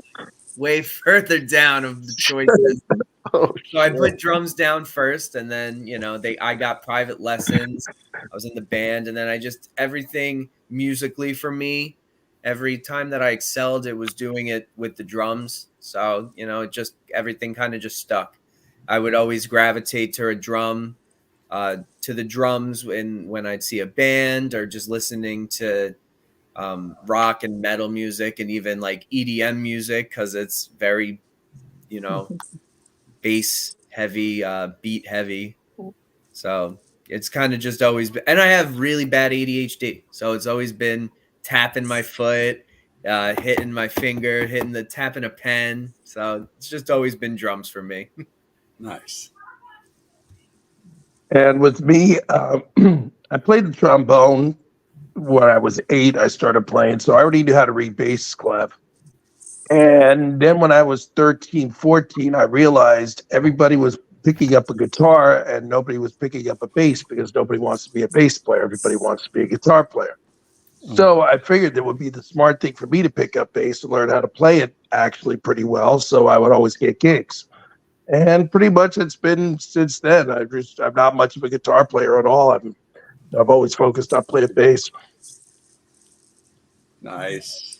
[SPEAKER 5] way further down of the choices.
[SPEAKER 3] Oh,
[SPEAKER 5] So I
[SPEAKER 3] shit.
[SPEAKER 5] put drums down first, and then I got private lessons. I was in the band, and then I just everything musically for me. Every time that I excelled, it was doing it with the drums. So it just everything kind of just stuck. I would always gravitate to the drums when I'd see a band, or just listening to rock and metal music, and even like EDM music, because it's very bass heavy, beat heavy. So it's kind of just always been, and I have really bad ADHD, so it's always been tapping my foot, hitting my finger, tapping a pen. So it's just always been drums for me.
[SPEAKER 1] Nice.
[SPEAKER 2] And with me, I played the trombone when I was 8. I started playing, so I already knew how to read bass clef. And then when I was 13, 14, I realized everybody was picking up a guitar and nobody was picking up a bass because nobody wants to be a bass player. Everybody wants to be a guitar player. So I figured it would be the smart thing for me to pick up bass and learn how to play it actually pretty well, so I would always get gigs. And pretty much it's been since then. I'm not much of a guitar player at all. I've always focused on playing bass.
[SPEAKER 1] Nice.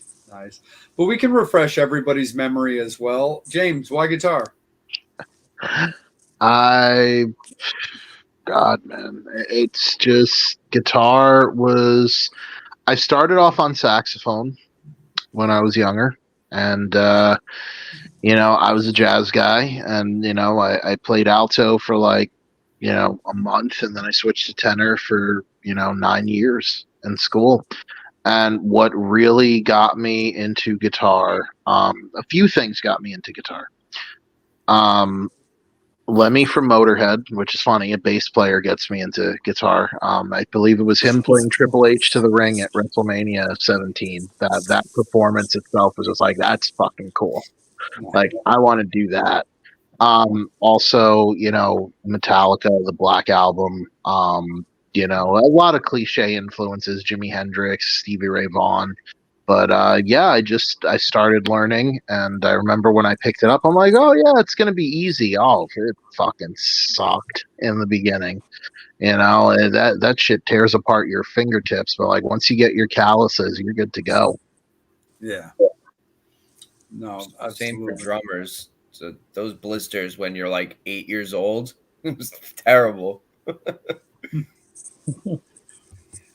[SPEAKER 1] But we can refresh everybody's memory as well. James, why guitar?
[SPEAKER 3] God, man, it's just guitar was. I started off on saxophone when I was younger, and I was a jazz guy, and I played alto for like a month, and then I switched to tenor for 9 years in school. And what really got me into guitar, a few things got me into guitar. Lemmy from Motorhead, which is funny, a bass player gets me into guitar. I believe it was him playing Triple H to the ring at WrestleMania 17. That performance itself was just like, that's fucking cool. Like, I want to do that. Also, Metallica, the Black Album, a lot of cliche influences, Jimi Hendrix, Stevie Ray Vaughan. But I started learning, and I remember when I picked it up, I'm like, oh yeah, it's gonna be easy. Oh, it fucking sucked in the beginning. That shit tears apart your fingertips, but like once you get your calluses, you're good to go.
[SPEAKER 1] Yeah. No,
[SPEAKER 5] Same for
[SPEAKER 1] absolutely.
[SPEAKER 5] drummers. So those blisters when you're like 8 years old, it was terrible.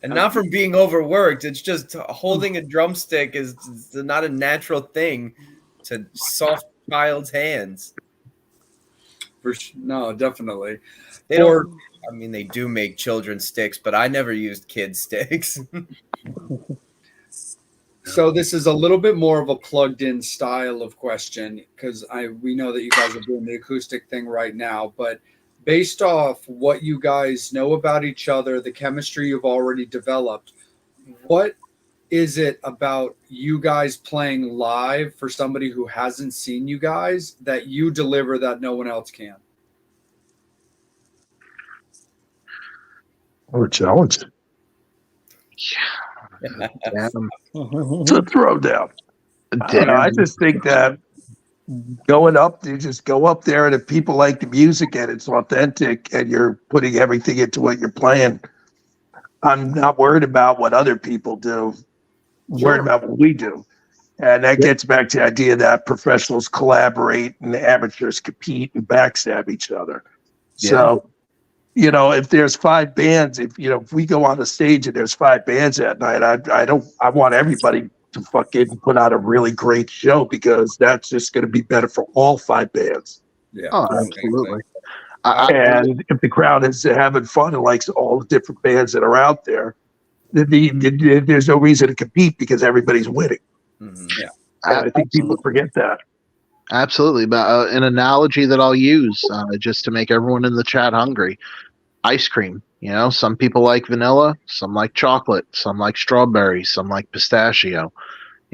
[SPEAKER 5] And not from being overworked. It's just holding a drumstick is not a natural thing to soft child's hands.
[SPEAKER 1] No, definitely.
[SPEAKER 5] They don't. I mean, they do make children's sticks, but I never used kid sticks.
[SPEAKER 1] So this is a little bit more of a plugged-in style of question because we know that you guys are doing the acoustic thing right now, but based off what you guys know about each other, the chemistry you've already developed, what is it about you guys playing live for somebody who hasn't seen you guys that you deliver that no one else can?
[SPEAKER 2] Or challenge.
[SPEAKER 3] Damn.
[SPEAKER 2] It's a throwdown. I just think that going up, you just go up there, and if people like the music and it's authentic and you're putting everything into what you're playing, I'm not worried about what other people do. I'm worried about what we do. And that gets back to the idea that professionals collaborate and amateurs compete and backstab each other.
[SPEAKER 3] Yeah.
[SPEAKER 2] So, if there's 5 bands, if we go on a stage and there's 5 bands that night, I want everybody to fucking put out a really great show because that's just going to be better for all 5 bands.
[SPEAKER 1] Yeah.
[SPEAKER 3] Oh, absolutely.
[SPEAKER 2] And if the crowd is having fun and likes all the different bands that are out there, there's no reason to compete because everybody's winning.
[SPEAKER 5] Mm-hmm.
[SPEAKER 1] Yeah.
[SPEAKER 2] And I think people forget that.
[SPEAKER 3] Absolutely. But an analogy that I'll use just to make everyone in the chat hungry: ice cream. Some people like vanilla, some like chocolate, some like strawberry, some like pistachio.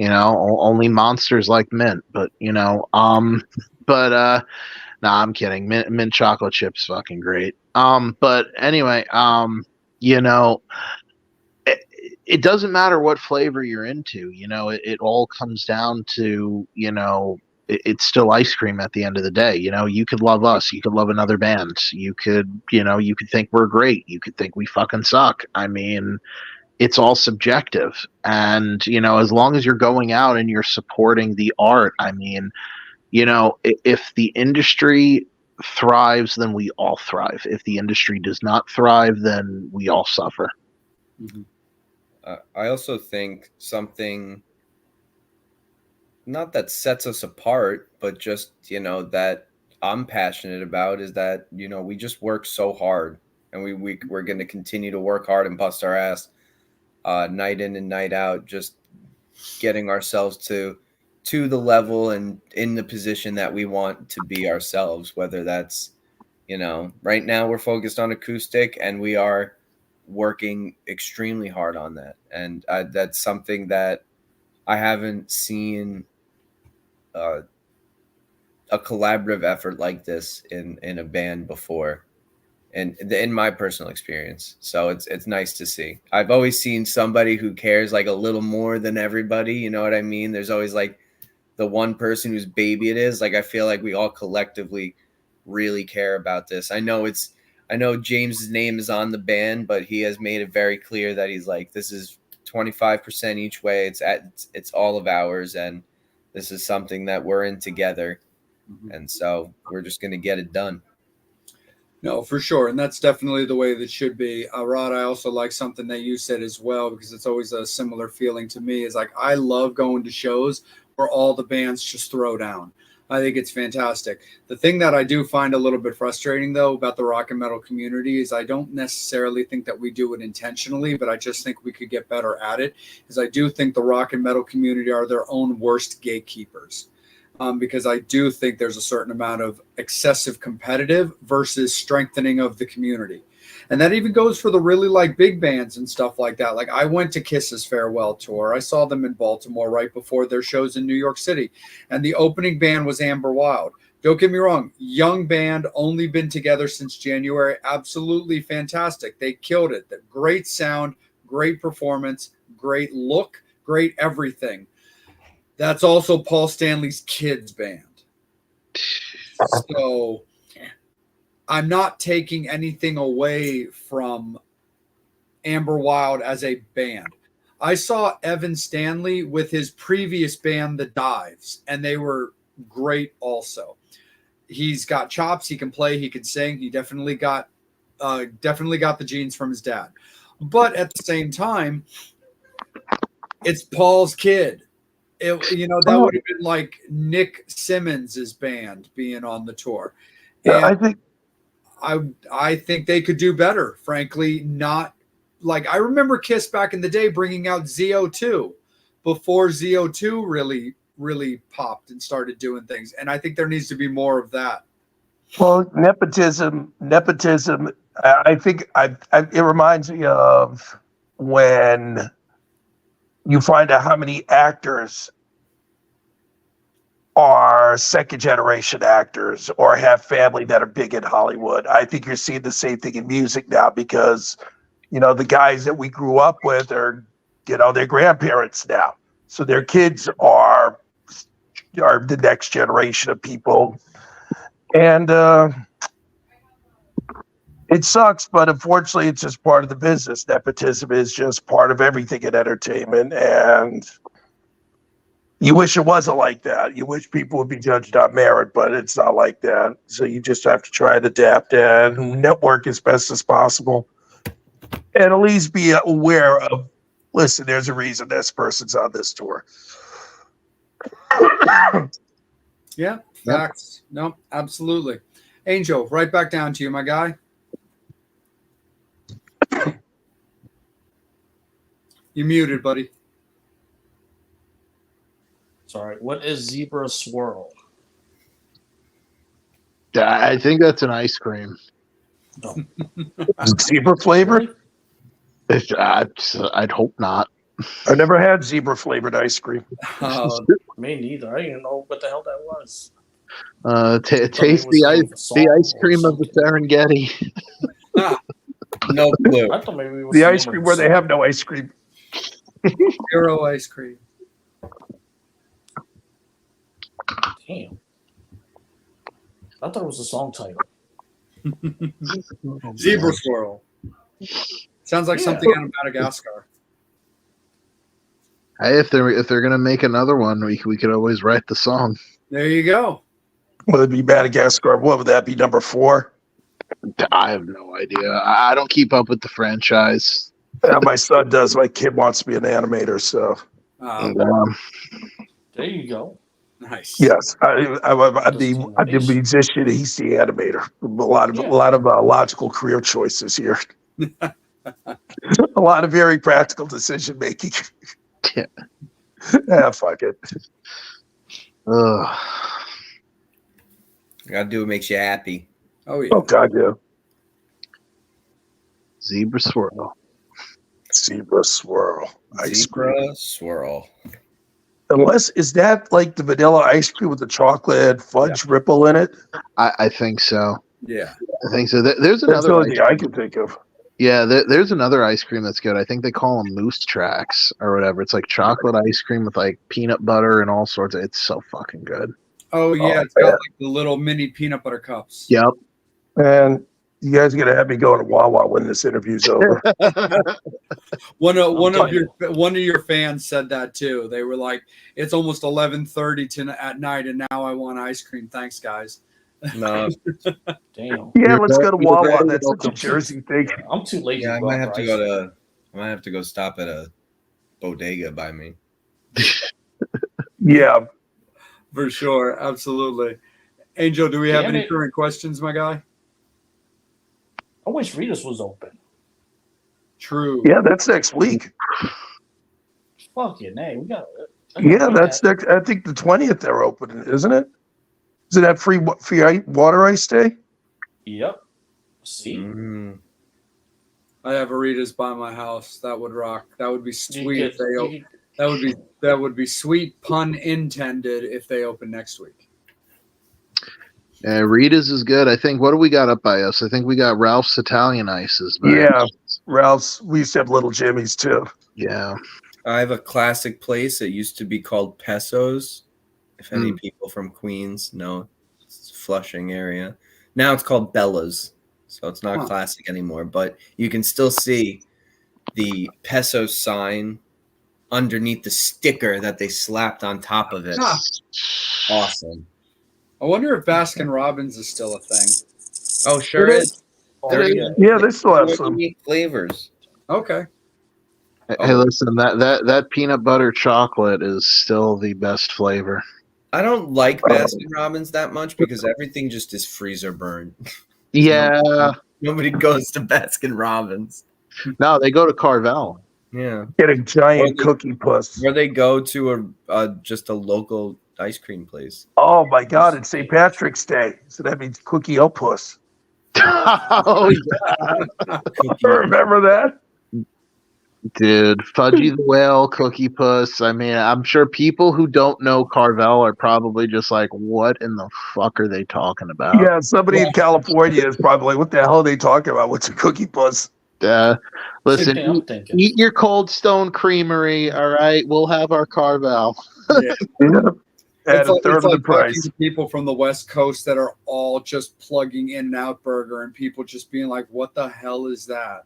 [SPEAKER 3] Only monsters like mint. But nah, I'm kidding. Mint chocolate chips, fucking great. But anyway, it doesn't matter what flavor you're into. It all comes down to it's still ice cream at the end of the day. You could love us, you could love another band, you could think we're great, you could think we fucking suck. I mean, it's all subjective. And as long as you're going out and you're supporting the art, I mean, if the industry thrives, then we all thrive. If the industry does not thrive, then we all suffer.
[SPEAKER 1] Mm-hmm.
[SPEAKER 5] I also think something not that sets us apart, but just, that I'm passionate about is that, we just work so hard. and we're going to continue to work hard and bust our ass night in and night out, just getting ourselves to the level and in the position that we want to be ourselves, whether that's, right now we're focused on acoustic, and we are working extremely hard on that. And that's something that I haven't seen a collaborative effort like this in a band before, and in my personal experience. So it's nice to see. I've always seen somebody who cares like a little more than everybody. You know what I mean? There's always like the one person whose baby it is. Like, I feel like we all collectively really care about this. I know James's name is on the band, but he has made it very clear that he's like, this is 25% each way. It's all of ours, and this is something that we're in together. And so we're just going to get it done.
[SPEAKER 1] No, for sure. And that's definitely the way that should be. Rod, I also like something that you said as well, because it's always a similar feeling to me, is like, I love going to shows where all the bands just throw down. I think it's fantastic. The thing that I do find a little bit frustrating, though, about the rock and metal community is I don't necessarily think that we do it intentionally, but I just think we could get better at it, is I do think the rock and metal community are their own worst gatekeepers. Because I do think there's a certain amount of excessive competitive versus strengthening of the community. And that even goes for the really like big bands and stuff like that. Like, I went to Kiss's farewell tour. I saw them in Baltimore right before their shows in New York City. And the opening band was Amber Wild. Don't get me wrong. Young band, only been together since January. Absolutely fantastic. They killed it. Great sound, great performance, great look, great everything. That's also Paul Stanley's kids' band. So I'm not taking anything away from Amber Wild as a band. I saw Evan Stanley with his previous band, The Dives, and they were great also. He's got chops. He can play. He can sing. He definitely got the genes from his dad. But at the same time, it's Paul's kid. That would have been like Nick Simmons' band being on the tour. And I think they could do better, frankly. Not like, I remember Kiss back in the day bringing out ZO2 before ZO2 really popped and started doing things. And I think there needs to be more of that.
[SPEAKER 2] Well, nepotism. I think it reminds me of when you find out how many actors are second generation actors or have family that are big in Hollywood. I think you're seeing the same thing in music now, because, the guys that we grew up with are, their grandparents now. So their kids are the next generation of people. And it sucks, but unfortunately, it's just part of the business. Nepotism is just part of everything in entertainment, and you wish it wasn't like that. You wish people would be judged on merit, but it's not like that. So you just have to try and adapt and network as best as possible, and at least be aware of, listen, there's a reason this person's on this tour.
[SPEAKER 1] Yeah, facts. No, absolutely. Angel, right back down to you, my guy. You muted, buddy.
[SPEAKER 4] Sorry. What is Zebra Swirl?
[SPEAKER 3] I think that's an ice cream.
[SPEAKER 4] No.
[SPEAKER 2] Zebra flavored?
[SPEAKER 3] I'd hope not.
[SPEAKER 2] I've never had zebra flavored ice cream.
[SPEAKER 4] Me neither. I didn't even know what the hell that was.
[SPEAKER 3] Taste the ice cream of the Serengeti.
[SPEAKER 5] No clue.
[SPEAKER 4] I thought maybe it was
[SPEAKER 2] The ice cream where they have no ice cream.
[SPEAKER 1] Zero ice cream.
[SPEAKER 4] Damn. I thought it was a song title.
[SPEAKER 1] Zebra Swirl. Sounds like something out of Madagascar.
[SPEAKER 3] Hey, if they're gonna make another one, we could always write the song.
[SPEAKER 1] There you go.
[SPEAKER 2] Well, it'd be Madagascar. What would that be, number 4?
[SPEAKER 3] I have no idea. I don't keep up with the franchise.
[SPEAKER 2] Yeah, my son does. My kid wants to be an animator, so.
[SPEAKER 4] There you go.
[SPEAKER 1] Nice.
[SPEAKER 2] Yes, I'm the musician. He's the animator. A lot of logical career choices here. A lot of very practical decision making.
[SPEAKER 3] Yeah.
[SPEAKER 2] Fuck it.
[SPEAKER 3] Ugh.
[SPEAKER 5] You gotta do what makes you happy.
[SPEAKER 1] Oh yeah.
[SPEAKER 2] Oh God, yeah.
[SPEAKER 3] Zebra swirl.
[SPEAKER 2] Zebra swirl. Ice cream.
[SPEAKER 5] Zebra swirl.
[SPEAKER 2] Unless, is that like the vanilla ice cream with the chocolate fudge ripple in it?
[SPEAKER 3] I think so.
[SPEAKER 1] Yeah.
[SPEAKER 3] I think so. There's
[SPEAKER 2] That's
[SPEAKER 3] another.
[SPEAKER 2] the only
[SPEAKER 3] ice
[SPEAKER 2] thing I
[SPEAKER 3] cream.
[SPEAKER 2] can think of.
[SPEAKER 3] Yeah, there's another ice cream that's good. I think they call them moose tracks or whatever. It's like chocolate ice cream with like peanut butter and all sorts of. It's so fucking good.
[SPEAKER 1] Oh yeah, it's got like the little mini peanut butter cups.
[SPEAKER 3] Yep.
[SPEAKER 2] And you guys are gonna have me going to Wawa when this interview's over.
[SPEAKER 1] One of your fans said that too. They were like, "It's almost 11:30 at night, and now I want ice cream. Thanks, guys."
[SPEAKER 5] No,
[SPEAKER 4] Damn.
[SPEAKER 2] Yeah, let's go to Wawa.
[SPEAKER 3] very
[SPEAKER 2] That's a New
[SPEAKER 3] welcome.
[SPEAKER 2] Jersey thing.
[SPEAKER 4] I'm too lazy.
[SPEAKER 5] yeah, I
[SPEAKER 4] to go
[SPEAKER 5] might
[SPEAKER 4] out
[SPEAKER 5] have
[SPEAKER 4] for
[SPEAKER 5] to
[SPEAKER 4] ice
[SPEAKER 5] go
[SPEAKER 4] cream.
[SPEAKER 5] I might have to go stop at a bodega by me.
[SPEAKER 2] Yeah.
[SPEAKER 1] For sure, absolutely. Angel, do we have
[SPEAKER 4] Damn
[SPEAKER 1] any
[SPEAKER 4] it.
[SPEAKER 1] current questions, my guy?
[SPEAKER 4] I wish Rita's was open.
[SPEAKER 1] True.
[SPEAKER 2] Yeah, that's next week.
[SPEAKER 4] Fucking hey, we got.
[SPEAKER 2] Yeah, that's next. I think the 20th they're opening, isn't it? Isn't that free water ice day?
[SPEAKER 4] Yep. See,
[SPEAKER 5] Mm.
[SPEAKER 1] I have Aritas by my house. That would rock. That would be
[SPEAKER 4] You
[SPEAKER 1] sweet.
[SPEAKER 4] get-
[SPEAKER 1] If they
[SPEAKER 4] you
[SPEAKER 1] that would be sweet, pun intended, if they open next week.
[SPEAKER 3] Yeah, Rita's is good. I think. What do we got up by us? I think we got Ralph's Italian ices. Man.
[SPEAKER 2] Yeah. Ralph's. We used to have Little Jimmy's too.
[SPEAKER 3] Yeah.
[SPEAKER 5] I have a classic place. It used to be called Pesos. If any people from Queens know, it's Flushing area. Now it's called Bella's, so it's not classic anymore. But you can still see the Pesos sign underneath the sticker that they slapped on top of it.
[SPEAKER 1] Ah.
[SPEAKER 5] Awesome.
[SPEAKER 1] I wonder if Baskin Robbins is still a thing.
[SPEAKER 5] Oh, sure
[SPEAKER 2] It
[SPEAKER 5] is. There
[SPEAKER 4] yeah.
[SPEAKER 2] Yeah, they still have
[SPEAKER 5] are
[SPEAKER 2] some.
[SPEAKER 5] unique flavors.
[SPEAKER 1] Okay.
[SPEAKER 3] Hey, listen, that peanut butter chocolate is still the best flavor.
[SPEAKER 5] I don't like Baskin Robbins that much because everything just is freezer burned.
[SPEAKER 3] Yeah.
[SPEAKER 5] Nobody goes to Baskin Robbins.
[SPEAKER 3] No, they go to Carvel.
[SPEAKER 5] Yeah.
[SPEAKER 2] Get a giant cookie puss.
[SPEAKER 5] Or they go to just a local ice cream place.
[SPEAKER 2] Oh my God! It's St. Patrick's Day, so that means cookie puss.
[SPEAKER 3] Oh yeah,
[SPEAKER 2] Remember that?
[SPEAKER 3] dude, Fudgy the Whale, Cookie Puss. I mean, I'm sure people who don't know Carvel are probably just like, "What in the fuck are they talking about?"
[SPEAKER 2] Yeah, somebody in California is probably like, "What the hell are they talking about? What's a cookie puss?"
[SPEAKER 3] Listen,
[SPEAKER 4] I'm thinking.
[SPEAKER 3] eat your Cold Stone Creamery. All right, we'll have our Carvel.
[SPEAKER 1] Yeah.
[SPEAKER 2] At a third of the
[SPEAKER 1] talking
[SPEAKER 2] price.
[SPEAKER 1] to people from the West Coast that are all just plugging In-N-Out Burger and people just being like, "What the hell is that?"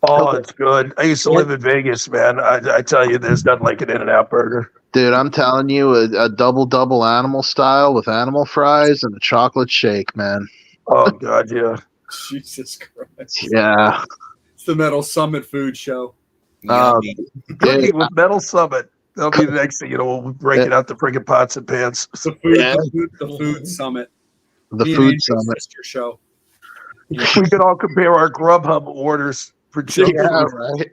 [SPEAKER 2] Oh, it's good. I used to live in Vegas, man. I tell you, there's nothing like an In-N-Out burger.
[SPEAKER 3] Dude, I'm telling you, a double animal style with animal fries and a chocolate shake, man.
[SPEAKER 2] Oh God, yeah.
[SPEAKER 1] Jesus Christ.
[SPEAKER 3] Yeah.
[SPEAKER 1] It's the Metal Summit food show.
[SPEAKER 5] Yummy.
[SPEAKER 2] Cookie with Metal Summit. That'll be the next thing. We'll be breaking out the friggin' pots and pans.
[SPEAKER 1] The food,
[SPEAKER 3] Yeah.
[SPEAKER 1] the food summit.
[SPEAKER 3] The
[SPEAKER 1] Me and
[SPEAKER 3] food
[SPEAKER 1] Angel's
[SPEAKER 3] summit.
[SPEAKER 1] sister show.
[SPEAKER 2] We could all compare our Grubhub orders for junk
[SPEAKER 3] Yeah,
[SPEAKER 2] food.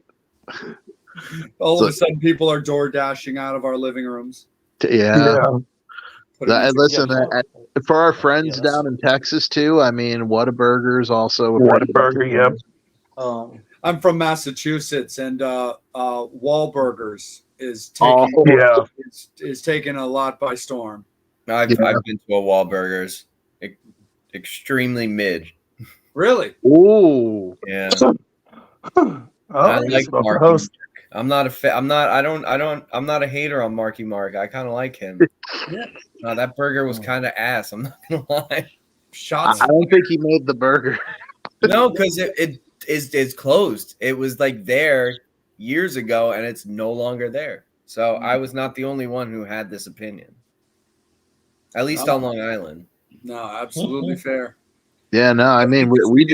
[SPEAKER 3] right.
[SPEAKER 1] All of a sudden, people are door dashing out of our living rooms.
[SPEAKER 3] Yeah.
[SPEAKER 1] Putting
[SPEAKER 3] And
[SPEAKER 1] it
[SPEAKER 3] listen,
[SPEAKER 1] together.
[SPEAKER 3] for our friends
[SPEAKER 4] Yeah, that's-
[SPEAKER 3] down in Texas too, I mean, Whataburger is also a
[SPEAKER 2] Whataburger, yep.
[SPEAKER 1] I'm from Massachusetts, and Wahlburgers is taking
[SPEAKER 2] Yeah.
[SPEAKER 1] is taking a lot by storm.
[SPEAKER 5] I've been to a Wahlburgers. Extremely mid.
[SPEAKER 1] Really?
[SPEAKER 3] Ooh.
[SPEAKER 5] Yeah.
[SPEAKER 2] Oh,
[SPEAKER 5] I like
[SPEAKER 2] it's about the
[SPEAKER 5] Marky
[SPEAKER 2] host.
[SPEAKER 5] Mark. I'm not a hater on Marky Mark. I kind of like him.
[SPEAKER 1] Yeah.
[SPEAKER 5] No, that burger was kind of ass. I'm not gonna lie.
[SPEAKER 1] Shots.
[SPEAKER 3] I don't think he made the burger.
[SPEAKER 5] No, because it's closed. It was like there years ago, and it's no longer there. So I was not the only one who had this opinion. At least on Long Island.
[SPEAKER 1] No, absolutely fair.
[SPEAKER 3] Yeah, no, I mean, we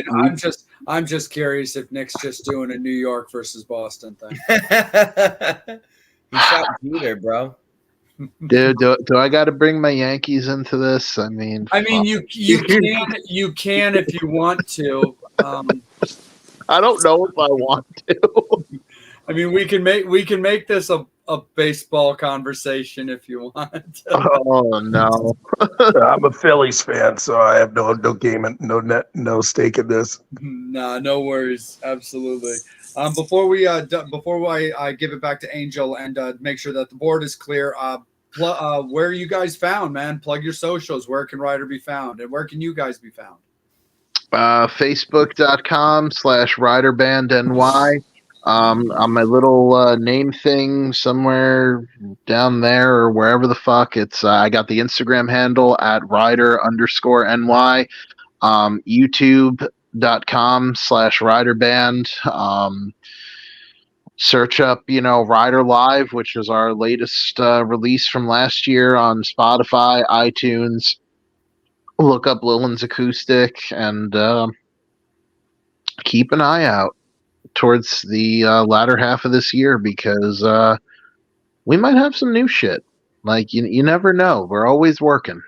[SPEAKER 1] I'm just curious if Nick's just doing a New York versus Boston thing.
[SPEAKER 5] He shot Jeter, bro.
[SPEAKER 3] Dude, do I got to bring my Yankees into this? I mean,
[SPEAKER 1] you can if you want to.
[SPEAKER 3] I don't know if I want to.
[SPEAKER 1] I mean, we can make this a baseball conversation if you want.
[SPEAKER 3] Oh no.
[SPEAKER 2] I'm a Phillies fan, so I have no game and no stake in this.
[SPEAKER 1] Nah, no worries. Absolutely. Before I give it back to Angel and make sure that the board is clear, where are you guys found, man? Plug your socials. Where can Ryder be found, and where can you guys be found?
[SPEAKER 3] Facebook.com/RyderBandNY. On my little name thing somewhere down there or wherever the fuck it's I got the Instagram handle at Ryder_NY. YouTube.com/RyderBand. Search up, Ryder Live, which is our latest release from last year on Spotify, iTunes. Look up Lillin's Acoustic and keep an eye out towards the latter half of this year because we might have some new shit. Like, you never know. We're always working.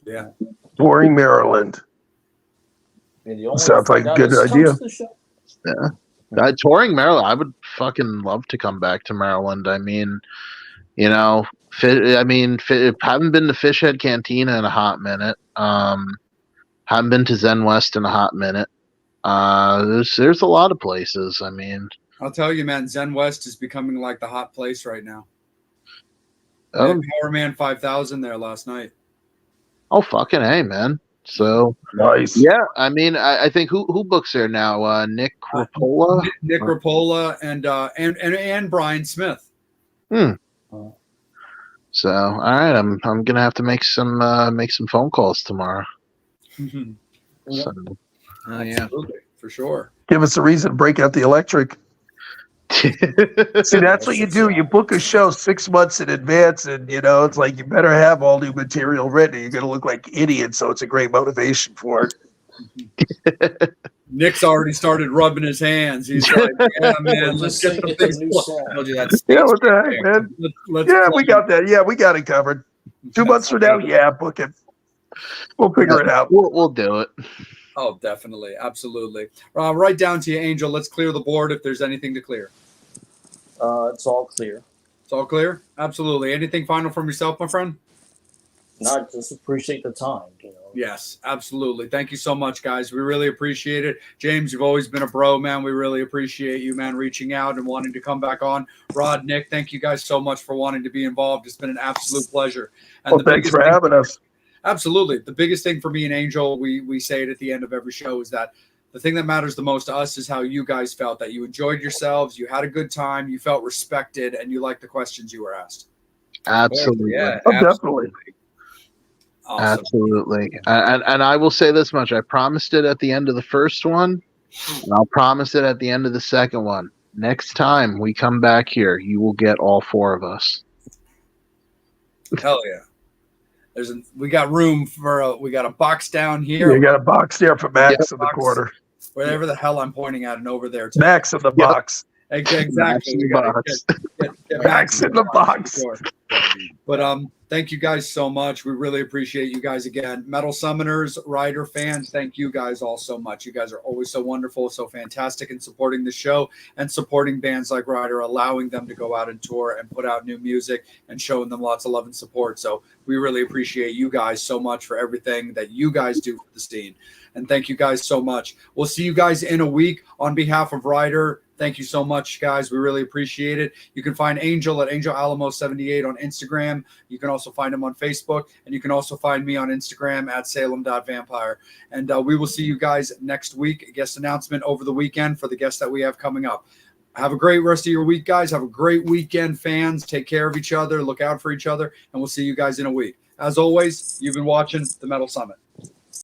[SPEAKER 1] Yeah.
[SPEAKER 2] Touring Maryland. Sounds like a good idea.
[SPEAKER 3] Yeah. Touring Maryland, I would fucking love to come back to Maryland. I mean, haven't been to Fishhead Cantina in a hot minute. Haven't been to Zen West in a hot minute. There's a lot of places. I mean,
[SPEAKER 1] I'll tell you, man, Zen West is becoming like the hot place right now. Power Man 5000 there last night.
[SPEAKER 3] Oh, fucking hey, man. So
[SPEAKER 2] nice.
[SPEAKER 3] Yeah, I mean, I think who books there now? Nick Rapola,
[SPEAKER 1] Nick Rapola, and Brian Smith.
[SPEAKER 3] So all right, I'm gonna have to make some phone calls tomorrow.
[SPEAKER 1] So. Oh yeah, absolutely, for sure.
[SPEAKER 2] Give us a reason to break out the electric. See, that's what you do. You book a show 6 months in advance, and it's like you better have all new material written. You're going to look like idiots, so it's a great motivation for
[SPEAKER 1] it. Nick's already started rubbing his hands. He's like, "Yeah, man, let's get the things."
[SPEAKER 2] Yeah, what the heck, man? We got that. Yeah, we got it covered. 2 months from now, book it. We'll figure it out.
[SPEAKER 3] We'll do it.
[SPEAKER 1] Oh, definitely. Absolutely. Right down to you, Angel. Let's clear the board if there's anything to clear.
[SPEAKER 4] It's all clear.
[SPEAKER 1] It's all clear? Absolutely. Anything final from yourself, my friend?
[SPEAKER 4] No, I just appreciate the time.
[SPEAKER 1] Yes, absolutely. Thank you so much, guys. We really appreciate it. James, you've always been a bro, man. We really appreciate you, man, reaching out and wanting to come back on. Rod, Nick, thank you guys so much for wanting to be involved. It's been an absolute pleasure.
[SPEAKER 2] And thanks for having us.
[SPEAKER 1] Absolutely. The biggest thing for me and Angel, we say it at the end of every show, is that the thing that matters the most to us is how you guys felt, that you enjoyed yourselves, you had a good time, you felt respected, and you liked the questions you were asked.
[SPEAKER 3] Absolutely.
[SPEAKER 1] Yeah,
[SPEAKER 2] definitely.
[SPEAKER 1] Awesome.
[SPEAKER 3] Absolutely. And I will say this much. I promised it at the end of the first one, and I'll promise it at the end of the second one. Next time we come back here, you will get all 4 of us.
[SPEAKER 1] Hell yeah. We got room for we got a box down here.
[SPEAKER 2] We got a box there for Max in the corner.
[SPEAKER 1] Whatever the hell I'm pointing at, and over there.
[SPEAKER 2] Max in the box.
[SPEAKER 1] Exactly. We got to get
[SPEAKER 2] Max in the box.
[SPEAKER 1] But thank you guys so much. We really appreciate you guys again. Metal Summoners, Ryder fans, thank you guys all so much. You guys are always so wonderful, so fantastic in supporting the show and supporting bands like Ryder, allowing them to go out and tour and put out new music and showing them lots of love and support. So we really appreciate you guys so much for everything that you guys do for the scene. And thank you guys so much. We'll see you guys in a week. On behalf of Ryder, thank you so much, guys. We really appreciate it. You can find Angel at AngelAlamo78 on Instagram. You can also find him on Facebook. And you can also find me on Instagram at Salem.vampire. And we will see you guys next week. A guest announcement over the weekend for the guests that we have coming up. Have a great rest of your week, guys. Have a great weekend, fans. Take care of each other. Look out for each other. And we'll see you guys in a week. As always, you've been watching The Metal Summit.